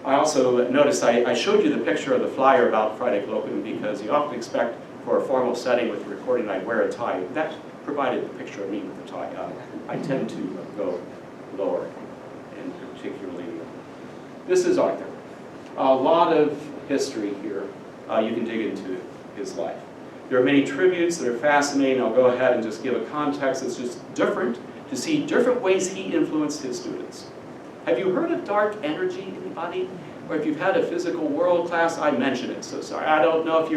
I also noticed I showed you the picture of the flyer about Friday Colloquium because you often expect for a formal setting with recording I'd wear a tie. That provided the picture of me with the tie on. I tend to go lower, and particularly, this is Arthur. A lot of history here. You can dig into his life. There are many tributes that are fascinating. I'll go ahead and just give a context that's just different to see different ways he influenced his students. Have you heard of dark energy, anybody? Or if you've had a physical world class, I mentioned it, so sorry. I don't know if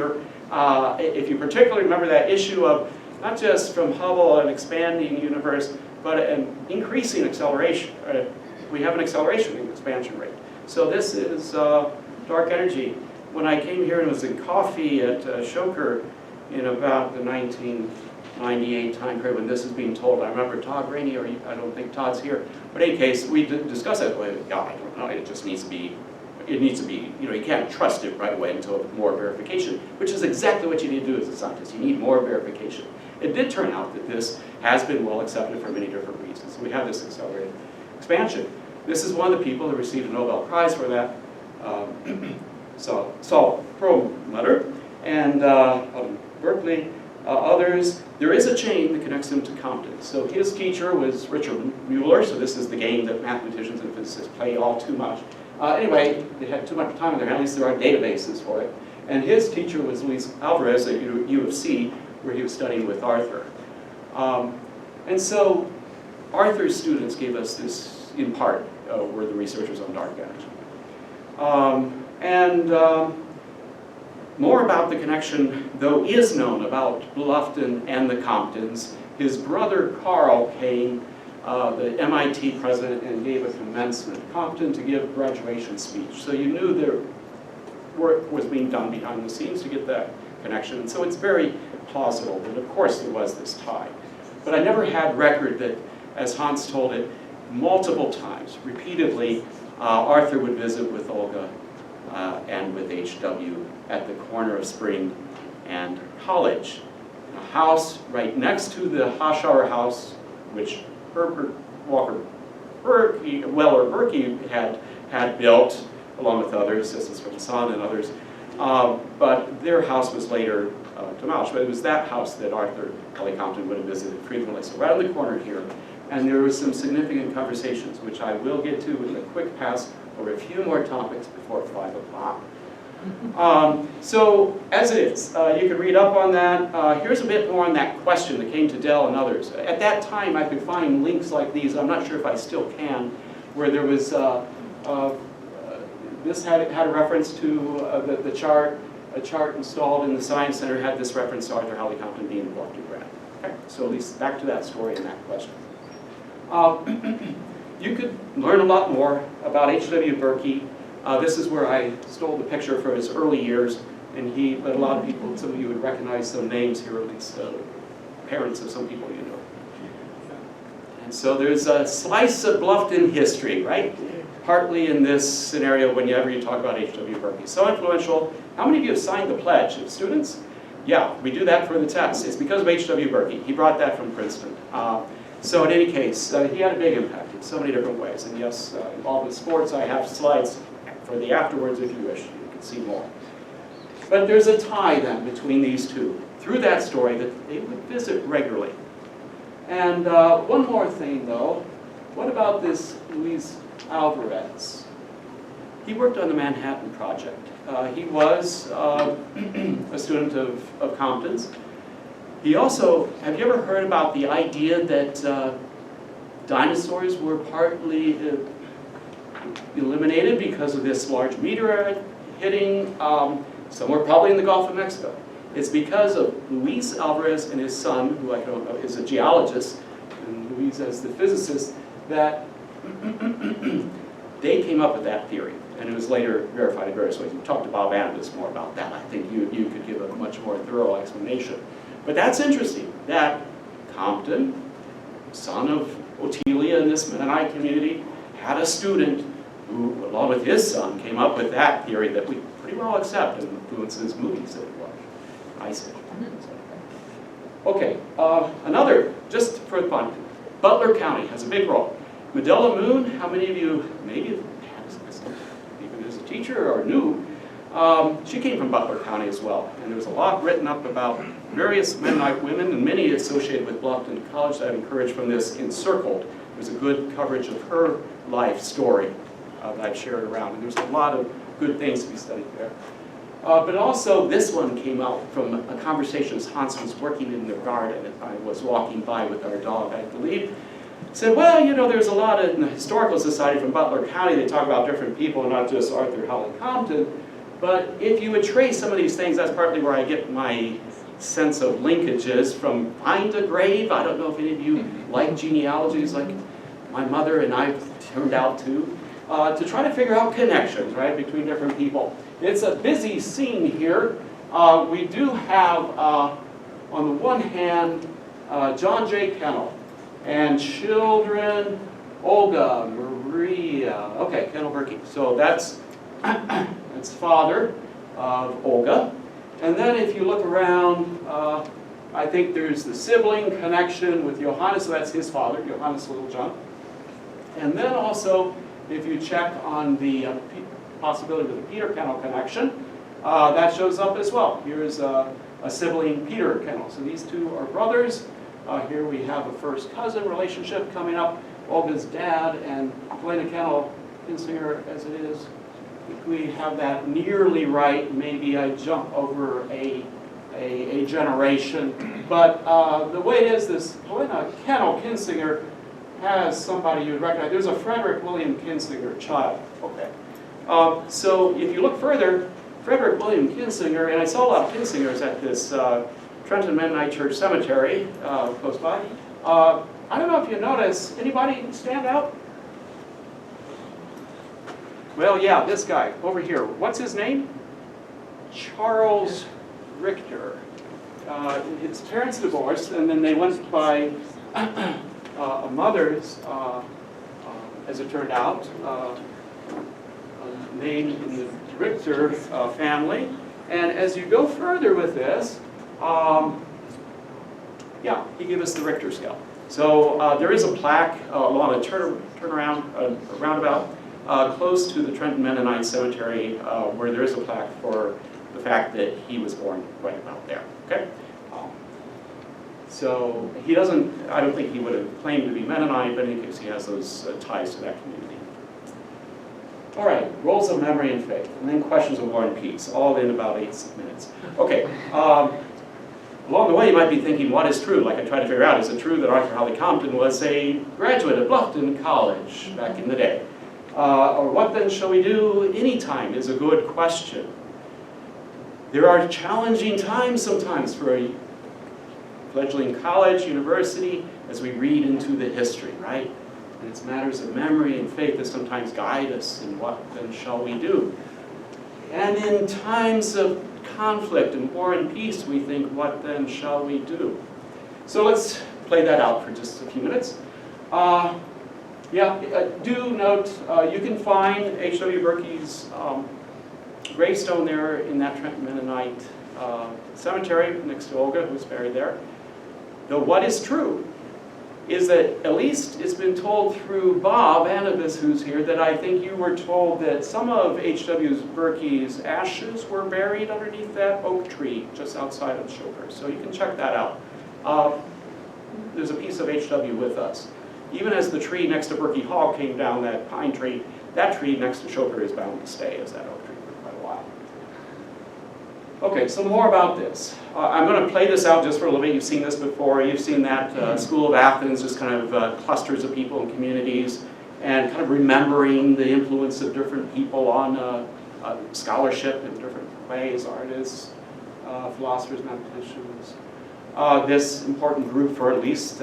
you particularly remember that issue of not just from Hubble, an expanding universe, but an increasing acceleration. We have an acceleration in expansion rate. So this is dark energy. When I came here and was in coffee at Shoker in about the 1998 time period when this is being told, I remember Todd Rainey, or I don't think Todd's here, but in any case, we discussed it. Well, yeah, I don't know, it just needs to be, you can't trust it right away until more verification, which is exactly what you need to do as a scientist. You need more verification. It did turn out that this has been well accepted for many different reasons. We have this accelerated expansion. This is one of the people who received a Nobel Prize for that. So, probe letter. and Berkeley, others. There is a chain that connects him to Compton. So his teacher was Richard Mueller, so this is the game that mathematicians and physicists play all too much. Anyway, they had too much time on their hands, at least there are databases for it. And his teacher was Luis Alvarez at U of C, where he was studying with Arthur. And so Arthur's students gave us this, in part, were the researchers on dark energy. More about the connection, though, is known about Bluffton and the Comptons. His brother Carl came, the MIT president, and gave a commencement at Compton to give a graduation speech. So you knew their work was being done behind the scenes to get that connection. And so it's very plausible that, of course, there was this tie. But I never had record that, as Hans told it, multiple times, repeatedly, Arthur would visit with Olga and with H.W. at the corner of Spring and College, in a house right next to the Hochschauer house, which Herbert Walker Berkey had built, along with others. This is from Son and others. But their house was later demolished. But it was that house that Arthur Holly Compton would have visited frequently. So right on the corner here. And there were some significant conversations, which I will get to in a quick pass over a few more topics before 5 o'clock. So, as it is, you can read up on that. Here's a bit more on that question that came to Dell and others. At that time, I could find links like these. I'm not sure if I still can, where there was, this had a reference to the chart. A chart installed in the Science Center had this reference to Arthur Holly Compton being the Bluffton grad. Okay, so at least back to that story and that question. You could learn a lot more about H.W. Berkey. This is where I stole the picture for his early years, and he led a lot of people. Some of you would recognize some names here, at least parents of some people you know. And so there's a slice of Bluffton history, right? Partly in this scenario whenever you talk about H.W. Berkey. So influential. How many of you have signed the pledge? Students? Yeah, we do that for the test. It's because of H.W. Berkey. He brought that from Princeton. So in any case, he had a big impact in so many different ways. And yes, involved with sports, I have slides for the afterwards if you wish. You can see more. But there's a tie then between these two. Through that story that they would visit regularly. And one more thing though. What about this Luis Alvarez? He worked on the Manhattan Project. He was a student of Compton's. He also, have you ever heard about the idea that dinosaurs were partly eliminated because of this large meteorite hitting somewhere probably in the Gulf of Mexico? It's because of Luis Alvarez and his son, who I don't know is a geologist, and Luis as the physicist, that they came up with that theory. And it was later verified in various ways. We talked to Bob Anabaptist more about that. I think you could give a much more thorough explanation. But that's interesting, that Compton, son of Otelia in this Mennonite community, had a student who, along with his son, came up with that theory that we pretty well accept and influences movies that we watch. Ice Age. Okay, another, just for fun, Butler County has a big role. Medela Moon, how many of you maybe have had this, even as a teacher or knew? She came from Butler County as well, and there was a lot written up about various Mennonite women, and many associated with Bluffton College that I've encouraged from this Encircled. There's a good coverage of her life story that I've shared around, and there's a lot of good things to be studied there. But also, this one came out from a conversation as Hans was working in the garden, and I was walking by with our dog, I believe. Said, well, you know, there's a lot in the Historical Society from Butler County, they talk about different people, not just Arthur Holly Compton. But if you would trace some of these things, that's partly where I get my sense of linkages from Find a Grave. I don't know if any of you like genealogies like my mother and I turned out to try to figure out connections, right, between different people. It's a busy scene here. We do have, on the one hand, John J. Kennel, and children, Olga, Maria, okay, Kennel Berkey. So that's father of Olga. And then if you look around, I think there's the sibling connection with Johannes, so that's his father, Johannes Littlejohn. And then also, if you check on the possibility of the Peter Kennel connection, that shows up as well. Here's a sibling, Peter Kennel. So these two are brothers. Here we have a first cousin relationship coming up. Olga's dad and Helena Kennel Kinsinger, as it is. If we have that nearly right, maybe I jump over a generation. But the way it is, this Helena Kennel Kinsinger has somebody you would recognize. There's a Frederick William Kinsinger child. Okay. So if you look further, Frederick William Kinsinger, and I saw a lot of Kinsingers at this Trenton Mennonite Church Cemetery close by. I don't know if you notice, anybody stand out? Well, yeah, this guy over here. What's his name? Charles Richter. His parents divorced, and then they went by a mother's, as it turned out, name in the Richter family. And as you go further with this, yeah, he gave us the Richter scale. So there is a plaque along a roundabout close to the Trenton Mennonite Cemetery where there is a plaque for the fact that he was born right about there. Okay. So he doesn't, I don't think he would have claimed to be Mennonite, but in any case he has those ties to that community. All right, roles of memory and faith, and then questions of war and peace, all in about 8 minutes. Okay, along the way you might be thinking, what is true? Like I tried to figure out, is it true that Arthur Holly Compton was a graduate at Bluffton College back in the day? Or what then shall we do anytime is a good question. There are challenging times sometimes for a fledgling college, university, as we read into the history, right? And it's matters of memory and faith that sometimes guide us in what then shall we do. And in times of conflict and war and peace, we think, what then shall we do? So let's play that out for just a few minutes. Do note, you can find H.W. Berkey's gravestone there in that Trenton Mennonite cemetery next to Olga, who's buried there. Though what is true is that, at least it's been told through Bob Anabaptist, who's here, that I think you were told that some of H.W. Berkey's ashes were buried underneath that oak tree just outside of Chopra. So you can check that out. There's a piece of H.W. with us. Even as the tree next to Berkey Hall came down, that pine tree, that tree next to Chopra is bound to stay as that oak tree for quite a while. Okay, so more about this. I'm going to play this out just for a little bit. You've seen this before. You've seen that School of Athens, just kind of clusters of people and communities, and kind of remembering the influence of different people on scholarship in different ways, artists, philosophers, mathematicians. This important group for at least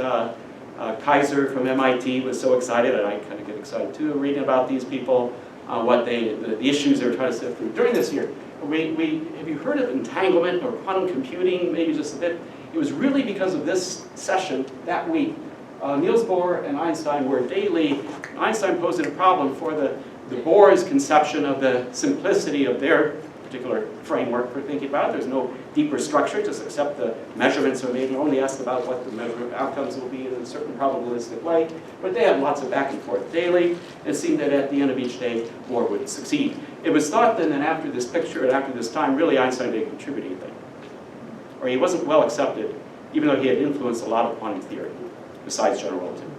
Kaiser from MIT was so excited, and I kind of get excited too, reading about these people, the issues they were trying to sift through during this year. Have you heard of entanglement or quantum computing? Maybe just a bit. It was really because of this session that week. Niels Bohr and Einstein were daily. Einstein posed a problem for the Bohr's conception of the simplicity of their particular framework for thinking about it. There's no deeper structure, just accept the measurements are made and only ask about what the measurement outcomes will be in a certain probabilistic way. But they had lots of back and forth daily. It seemed that at the end of each day, Bohr would succeed. It was thought then that after this picture and after this time, really Einstein didn't contribute anything. Or he wasn't well accepted, even though he had influenced a lot of quantum theory, besides general relativity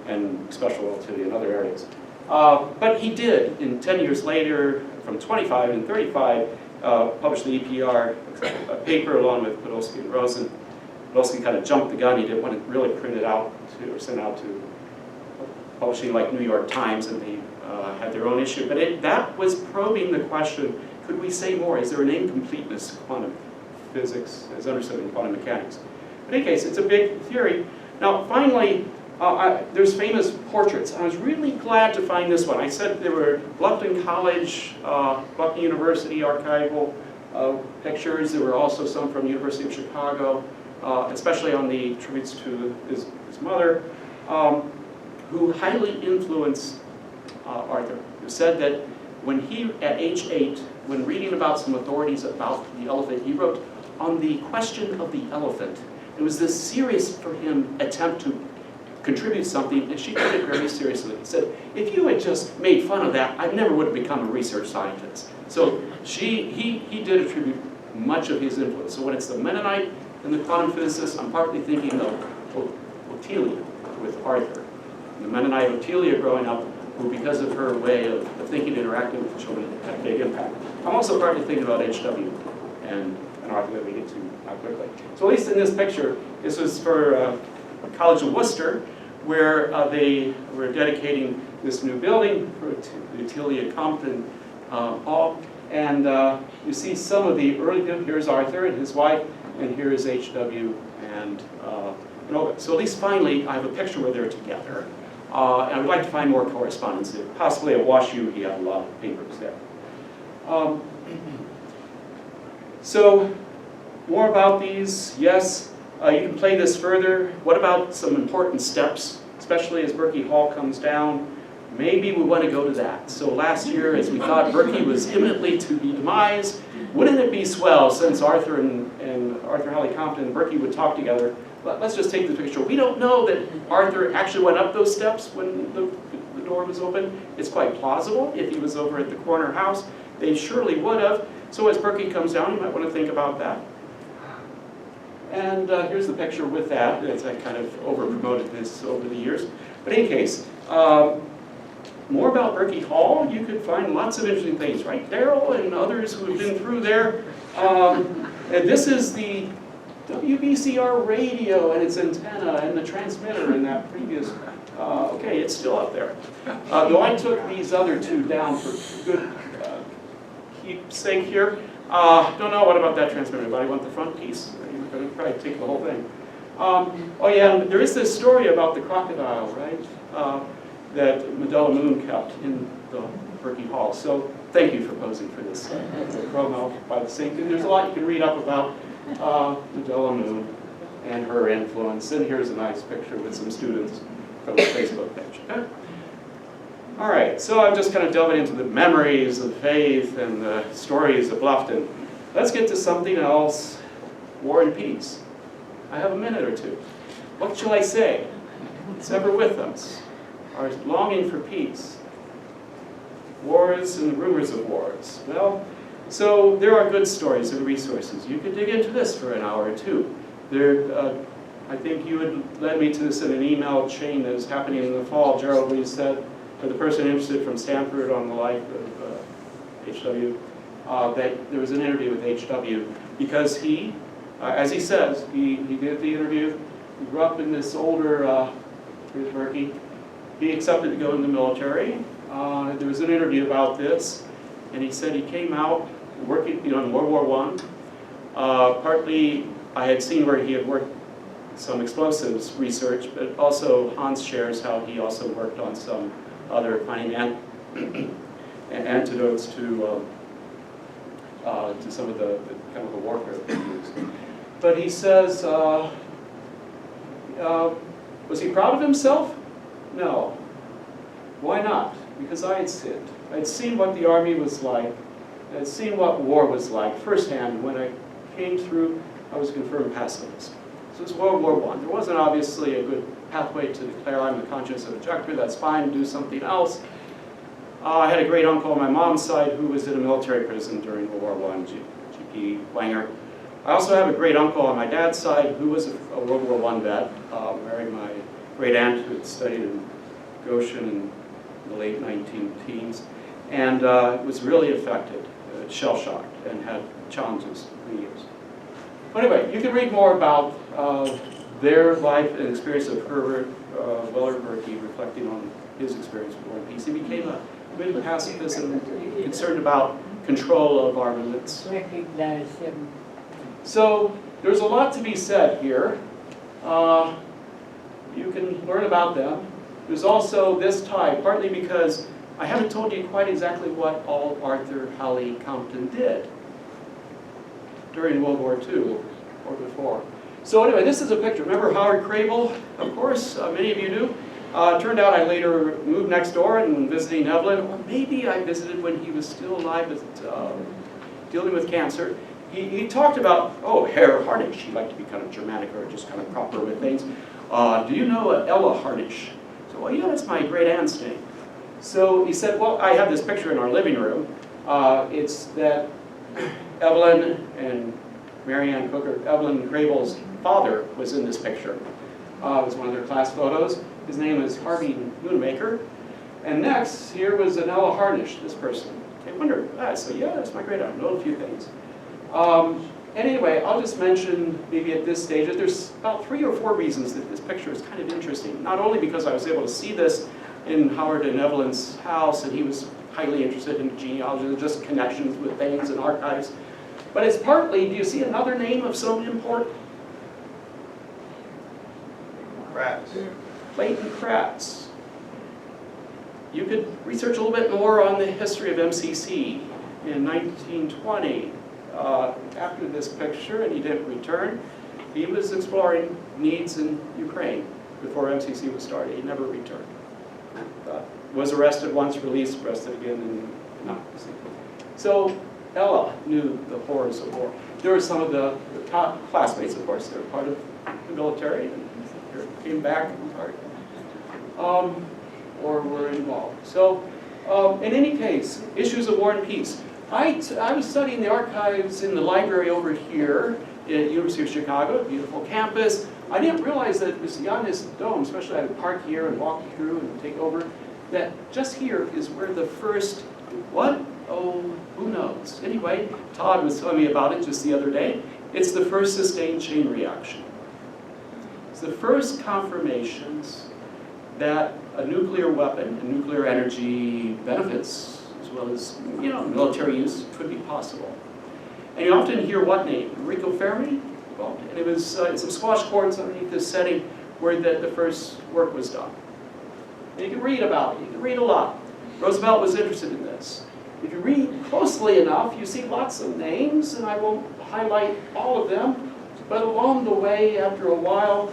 and special relativity and other areas. But he did, in 10 years later, from 25 and 35, published the EPR a paper along with Podolsky and Rosen. Podolsky kind of jumped the gun. He didn't want to really print it out or send out to publishing like New York Times, and they had their own issue. But that was probing the question, could we say more? Is there an incompleteness to quantum physics as understood in quantum mechanics? In any case, it's a big theory. Now, finally, there's famous portraits. I was really glad to find this one. I said there were Bluffton College, Bluffton University archival pictures. There were also some from the University of Chicago, especially on the tributes to his mother, who highly influenced Arthur. Who said that when he, at age 8, when reading about some authorities about the elephant, he wrote, on the question of the elephant, it was this serious for him attempt to contribute something, and she took it very seriously. She said, if you had just made fun of that, I never would have become a research scientist. So he did attribute much of his influence. So when it's the Mennonite and the quantum physicist, I'm partly thinking of Otelia with Arthur. The Mennonite Otelia growing up, who because of her way of thinking, interacting with children, had a big impact. I'm also partly thinking about H.W. and Arthur that we get to quickly. So at least in this picture, this was for College of Worcester, where they were dedicating this new building for the Otelia Compton Hall. And you see some of the early people. Here's Arthur and his wife, and here is H.W. and Nobel. So at least finally, I have a picture where they're together. And I would like to find more correspondence. Possibly at WashU, he had a lot of papers there. So, more about these, yes. You can play this further. What about some important steps, especially as Berkey Hall comes down? Maybe we want to go to that. So last year, as we thought Berkey was imminently to be demised, wouldn't it be swell since Arthur and Arthur Holly Compton and Berkey would talk together? Let's just take the picture. We don't know that Arthur actually went up those steps when the door was open. It's quite plausible. If he was over at the corner house, they surely would have. So as Berkey comes down, you might want to think about that. And here's the picture with that, as I kind of over-promoted this over the years. But in any case, more about Berkey Hall, you could find lots of interesting things, right? Daryl and others who have been through there. And this is the WBCR radio and its antenna and the transmitter in that previous, okay, it's still up there. Though I took these other two down for good keepsake here. Don't know, what about that transmitter? Anybody want the front piece? You're going to probably take the whole thing. Oh yeah, and there is this story about the crocodile, right? That Medela Moon kept in the Berkey Hall. So thank you for posing for this promo by the sink. And there's a lot you can read up about Medela Moon and her influence. And here's a nice picture with some students from the Facebook page. Okay? All right, so I'm just kind of delving into the memories of faith and the stories of Bluffton. Let's get to something else, war and peace. I have a minute or two. What shall I say? It's ever with us. Our longing for peace. Wars and rumors of wars. Well, so there are good stories and resources. You could dig into this for an hour or two. I think you had led me to this in an email chain that is happening in the fall. Gerald Lee said, for the person interested from Stanford on the life of H.W., that there was an interview with H.W. because he, as he says, he did the interview. He grew up in this older, here's Berkey. He accepted to go in the military. There was an interview about this, and he said he came out working, in World War I. Partly, I had seen where he had worked some explosives research, but also Hans shares how he also worked on some other finding antidotes to some of the chemical warfare that he used. But he says, was he proud of himself? No. Why not? Because I had sinned. I had seen what the army was like. I had seen what war was like firsthand. When I came through, I was a confirmed pacifist. So it's World War I. There wasn't obviously a good pathway to declare I'm a conscious objector. That's fine, do something else. I had a great uncle on my mom's side who was in a military prison during World War I, G.P. Wanger. I also have a great uncle on my dad's side who was a World War I vet, married my great aunt who had studied in Goshen in the late 19-teens, and was really affected, shell-shocked, and had challenges for years. But anyway, you can read more about their life and experience of Herbert Weller Berkey, reflecting on his experience with war and peace. He became a bit of a pacifist and concerned about control of armaments. Recognize him. So there's a lot to be said here. You can learn about them. There's also this tie, partly because I haven't told you quite exactly what all Arthur Holly Compton did during World War II or before. So anyway, this is a picture. Remember Howard Crable? Of course, many of you do. Turned out I later moved next door and visiting Evelyn, or maybe I visited when he was still alive with, dealing with cancer. He talked about, Herr Harnish. He liked to be kind of Germanic or just kind of proper with things. do you know Ella Harnish? So, well, yeah, that's my great aunt's name. So he said, well, I have this picture in our living room. It's that Evelyn and Marianne Cooker, Evelyn Grable's father was in this picture. It was one of their class photos. His name is Harvey Moonmaker. And next, here was an Ella Harnish, this person. I wonder, so yeah, that's my great aunt. I know a few things. Anyway, I'll just mention maybe at this stage that there's about 3 or 4 reasons that this picture is kind of interesting. Not only because I was able to see this in Howard and Evelyn's house, and he was highly interested in genealogy and just connections with things and archives, but it's partly, do you see another name of some import? Kratz. Clayton Kratz. You could research a little bit more on the history of MCC. In 1920, after this picture, and he didn't return, he was exploring needs in Ukraine before MCC was started. He never returned. Was arrested once, released, arrested again, and not. So Ella knew the horrors of war. There were some of the top classmates, of course, they were part of the military, and came back or were involved. So in any case, issues of war and peace. I was studying the archives in the library over here at University of Chicago, beautiful campus. I didn't realize that this Giannis Dome, especially I would park here and walk through and take over, that just here is where the first, what? Oh, who knows? Anyway, Todd was telling me about it just the other day. It's the first sustained chain reaction. It's the first confirmations that a nuclear weapon and nuclear energy benefits, as well as, military use, could be possible. And you often hear what name? Enrico Fermi? Well, and it was some squash courts underneath this setting where the first work was done. And you can read about it. You can read a lot. Roosevelt was interested in this. If you read closely enough, you see lots of names, and I won't highlight all of them, but along the way, after a while,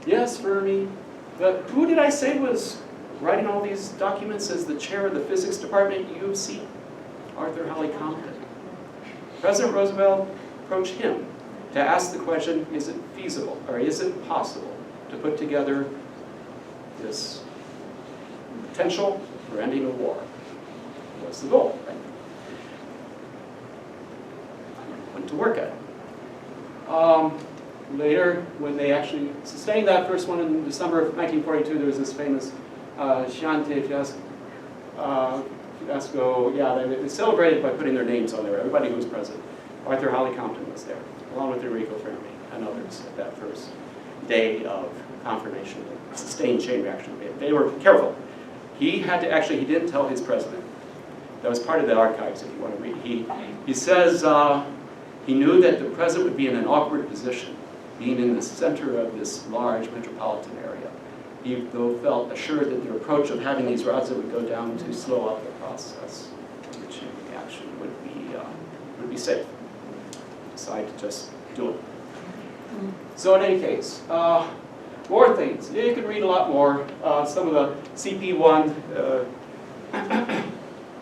yes, Fermi, but who did I say was writing all these documents as the chair of the physics department at U of C? Arthur Holly Compton. President Roosevelt approached him to ask the question, is it feasible, or is it possible to put together this potential for ending a war? What's the goal, right? Went to work at it. Later, when they actually sustained that first one in December of 1942, there was this famous Chianti Fiasco. They celebrated by putting their names on there, everybody who was present. Arthur Holly Compton was there, along with Enrico Fermi and others at that first day of confirmation of sustained chain reaction. They were careful. He didn't tell his president. That was part of the archives, if you want to read. He says he knew that the president would be in an awkward position, being in the center of this large metropolitan area. He, though, felt assured that the approach of having these routes that would go down to slow up the process of the chain reaction would be safe. Decided to just do it. So in any case, more things. You can read a lot more. Some of the CP1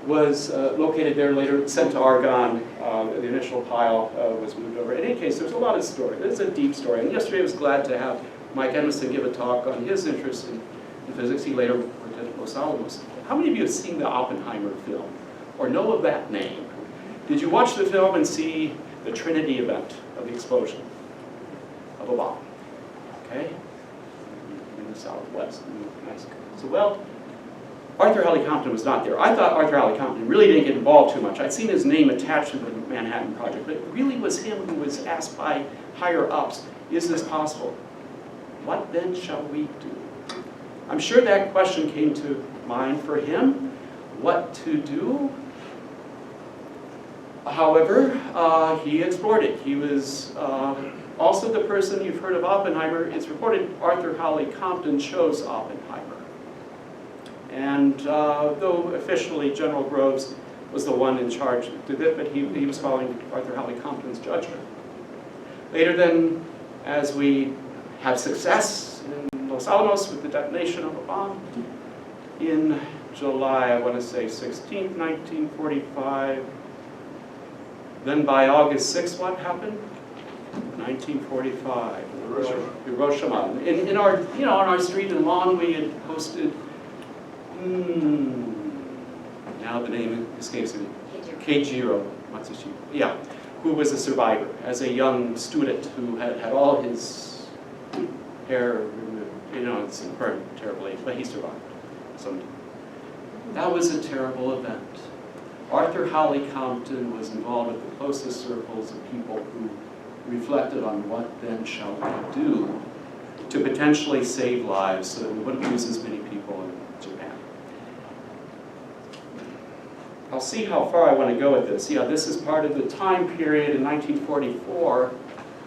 was located there, later sent to Argonne. The initial pile was moved over. In any case, there's a lot of story. It's a deep story. And yesterday I was glad to have Mike Emerson give a talk on his interest in physics. He later worked at Los Alamos. How many of you have seen the Oppenheimer film or know of that name? Did you watch the film and see the Trinity event of the explosion of a bomb? Okay? In the southwest of Mexico. So, well, Arthur Holly Compton was not there. I thought Arthur Holly Compton really didn't get involved too much. I'd seen his name attached to the Manhattan Project, but it really was him who was asked by higher-ups, is this possible? What then shall we do? I'm sure that question came to mind for him, what to do. However, he explored it. He was also the person, you've heard of Oppenheimer, it's reported Arthur Holly Compton chose Oppenheimer. And though officially General Groves was the one in charge to it, but he was following Arthur Holly Compton's judgment. Later then, as we have success in Los Alamos with the detonation of a bomb, in July, I want to say 16th, 1945, then by August 6th, what happened? 1945, Hiroshima. In our, you know, on our street in Long, we had posted, now the name escapes me, Keijiro Matsushima, yeah, who was a survivor as a young student who had all his hair removed. You know, it's burned terribly, but he survived. So that was a terrible event. Arthur Holly Compton was involved with the closest circles of people who reflected on what then shall we do to potentially save lives so that we wouldn't lose as many people in Japan. I'll see how far I want to go with this. Yeah, this is part of the time period in 1944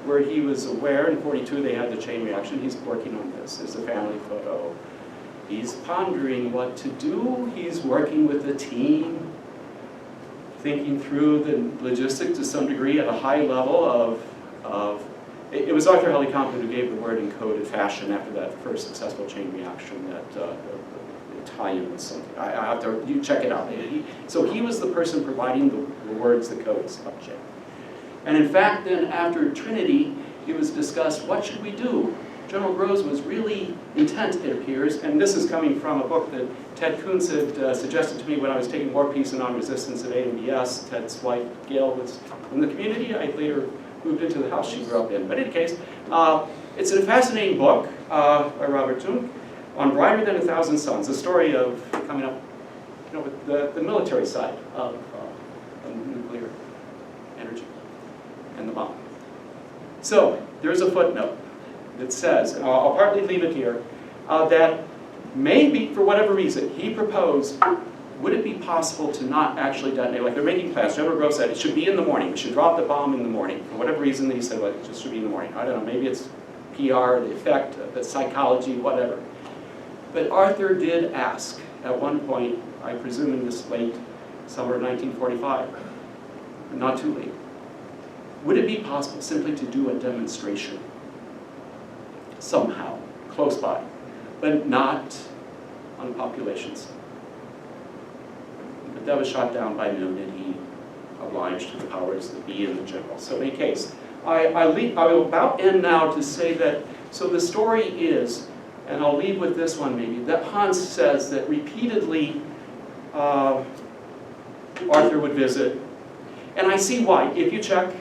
where he was aware. In 42 they had the chain reaction. He's working on this. There's a family photo. He's pondering what to do. He's working with a team, thinking through the logistics to some degree at a high level of it was Arthur Holly Compton who gave the word in coded fashion after that first successful chain reaction that Italian was something. I have to, you check it out. So he was the person providing the words, the codes, object. And in fact, then after Trinity, it was discussed, what should we do? General Groves was really intent, it appears, and this is coming from a book that Ted Kuntz had suggested to me when I was taking War, Peace, and Non-Resistance at AMBS. Ted's wife, Gail, was in the community. I later moved into the house she grew up in. But in any case, it's a fascinating book by Robert Jung on Brighter Than 1,000 Suns, a story of coming up, you know, with the military side of nuclear energy and the bomb. So there's a footnote that says, and I'll partly leave it here, that maybe, for whatever reason, he proposed, would it be possible to not actually detonate? Like they're making plans. General Grove said it should be in the morning. We should drop the bomb in the morning. For whatever reason, he said, well, it just should be in the morning. I don't know, maybe it's PR, the effect, the psychology, whatever. But Arthur did ask at one point, I presume in this late summer of 1945, not too late, would it be possible simply to do a demonstration somehow, close by, but not on the population side? But that was shot down by noon, and he obliged the powers that be in the general. So in any case, I will about end now to say that, so the story is, and I'll leave with this one maybe, that Hans says that repeatedly Arthur would visit, and I see why. If you check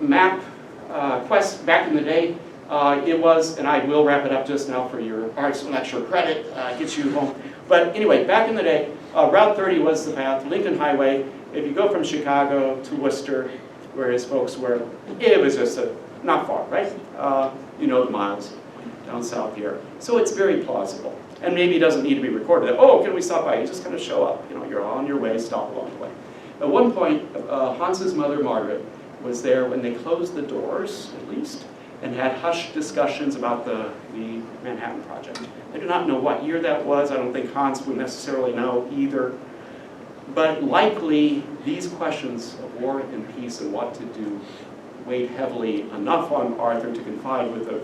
MapQuest back in the day, it was, and I will wrap it up just now for your arts lecture credit, gets you home. But anyway, back in the day, Route 30 was the path, Lincoln Highway. If you go from Chicago to Worcester, where his folks were, it was just not far, right? You know the miles down south here. So it's very plausible. And maybe it doesn't need to be recorded. Oh, can we stop by? You just kind of show up. You know, you're on your way, stop along the way. At one point, Hans's mother, Margaret, was there when they closed the doors, at least, and had hushed discussions about the Manhattan Project. I do not know what year that was. I don't think Hans would necessarily know either. But likely, these questions of war and peace and what to do weighed heavily enough on Arthur to confide with a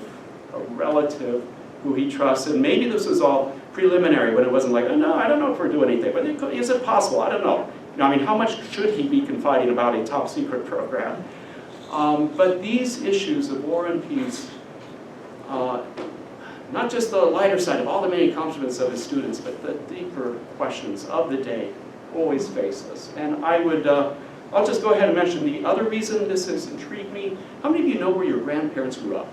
relative who he trusts. And maybe this was all preliminary when it wasn't like, oh, no, I don't know if we're doing anything. But is it possible? I don't know. You know, I mean, how much should he be confiding about a top secret program? But these issues of war and peace, not just the lighter side of all the many accomplishments of his students, but the deeper questions of the day always face us. And I would, I'll just go ahead and mention the other reason this has intrigued me. How many of you know where your grandparents grew up?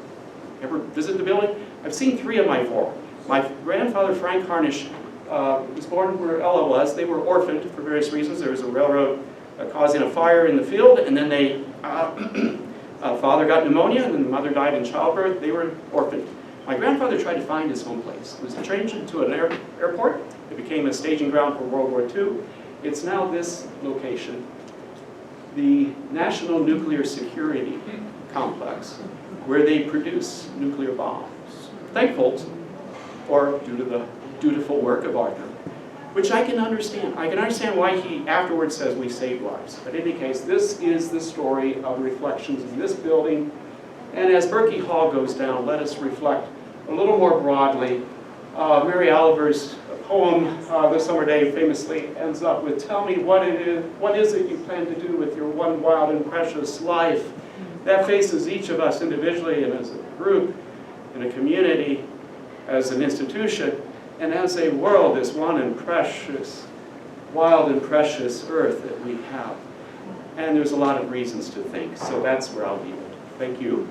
Ever visit the building? I've seen 3 of my 4. My grandfather, Frank Harnish, was born where Ella was. They were orphaned for various reasons. There was a railroad causing a fire in the field, and then they, father got pneumonia, and then the mother died in childbirth. They were orphaned. My grandfather tried to find his home place. It was changed into an airport. It became a staging ground for World War II. It's now this location, the National Nuclear Security Complex, where they produce nuclear bombs. Thankful, or due to the dutiful work of Arthur, which I can understand. I can understand why he afterwards says we saved lives. But in any case, this is the story of reflections in this building. And as Berkey Hall goes down, let us reflect a little more broadly. Mary Oliver's poem, The Summer Day, famously ends up with, tell me what is it you plan to do with your one wild and precious life? that faces each of us individually and as a group, in a community, as an institution, and as a world, this one and precious, wild and precious earth that we have. And there's a lot of reasons to think, so that's where I'll leave it. Thank you.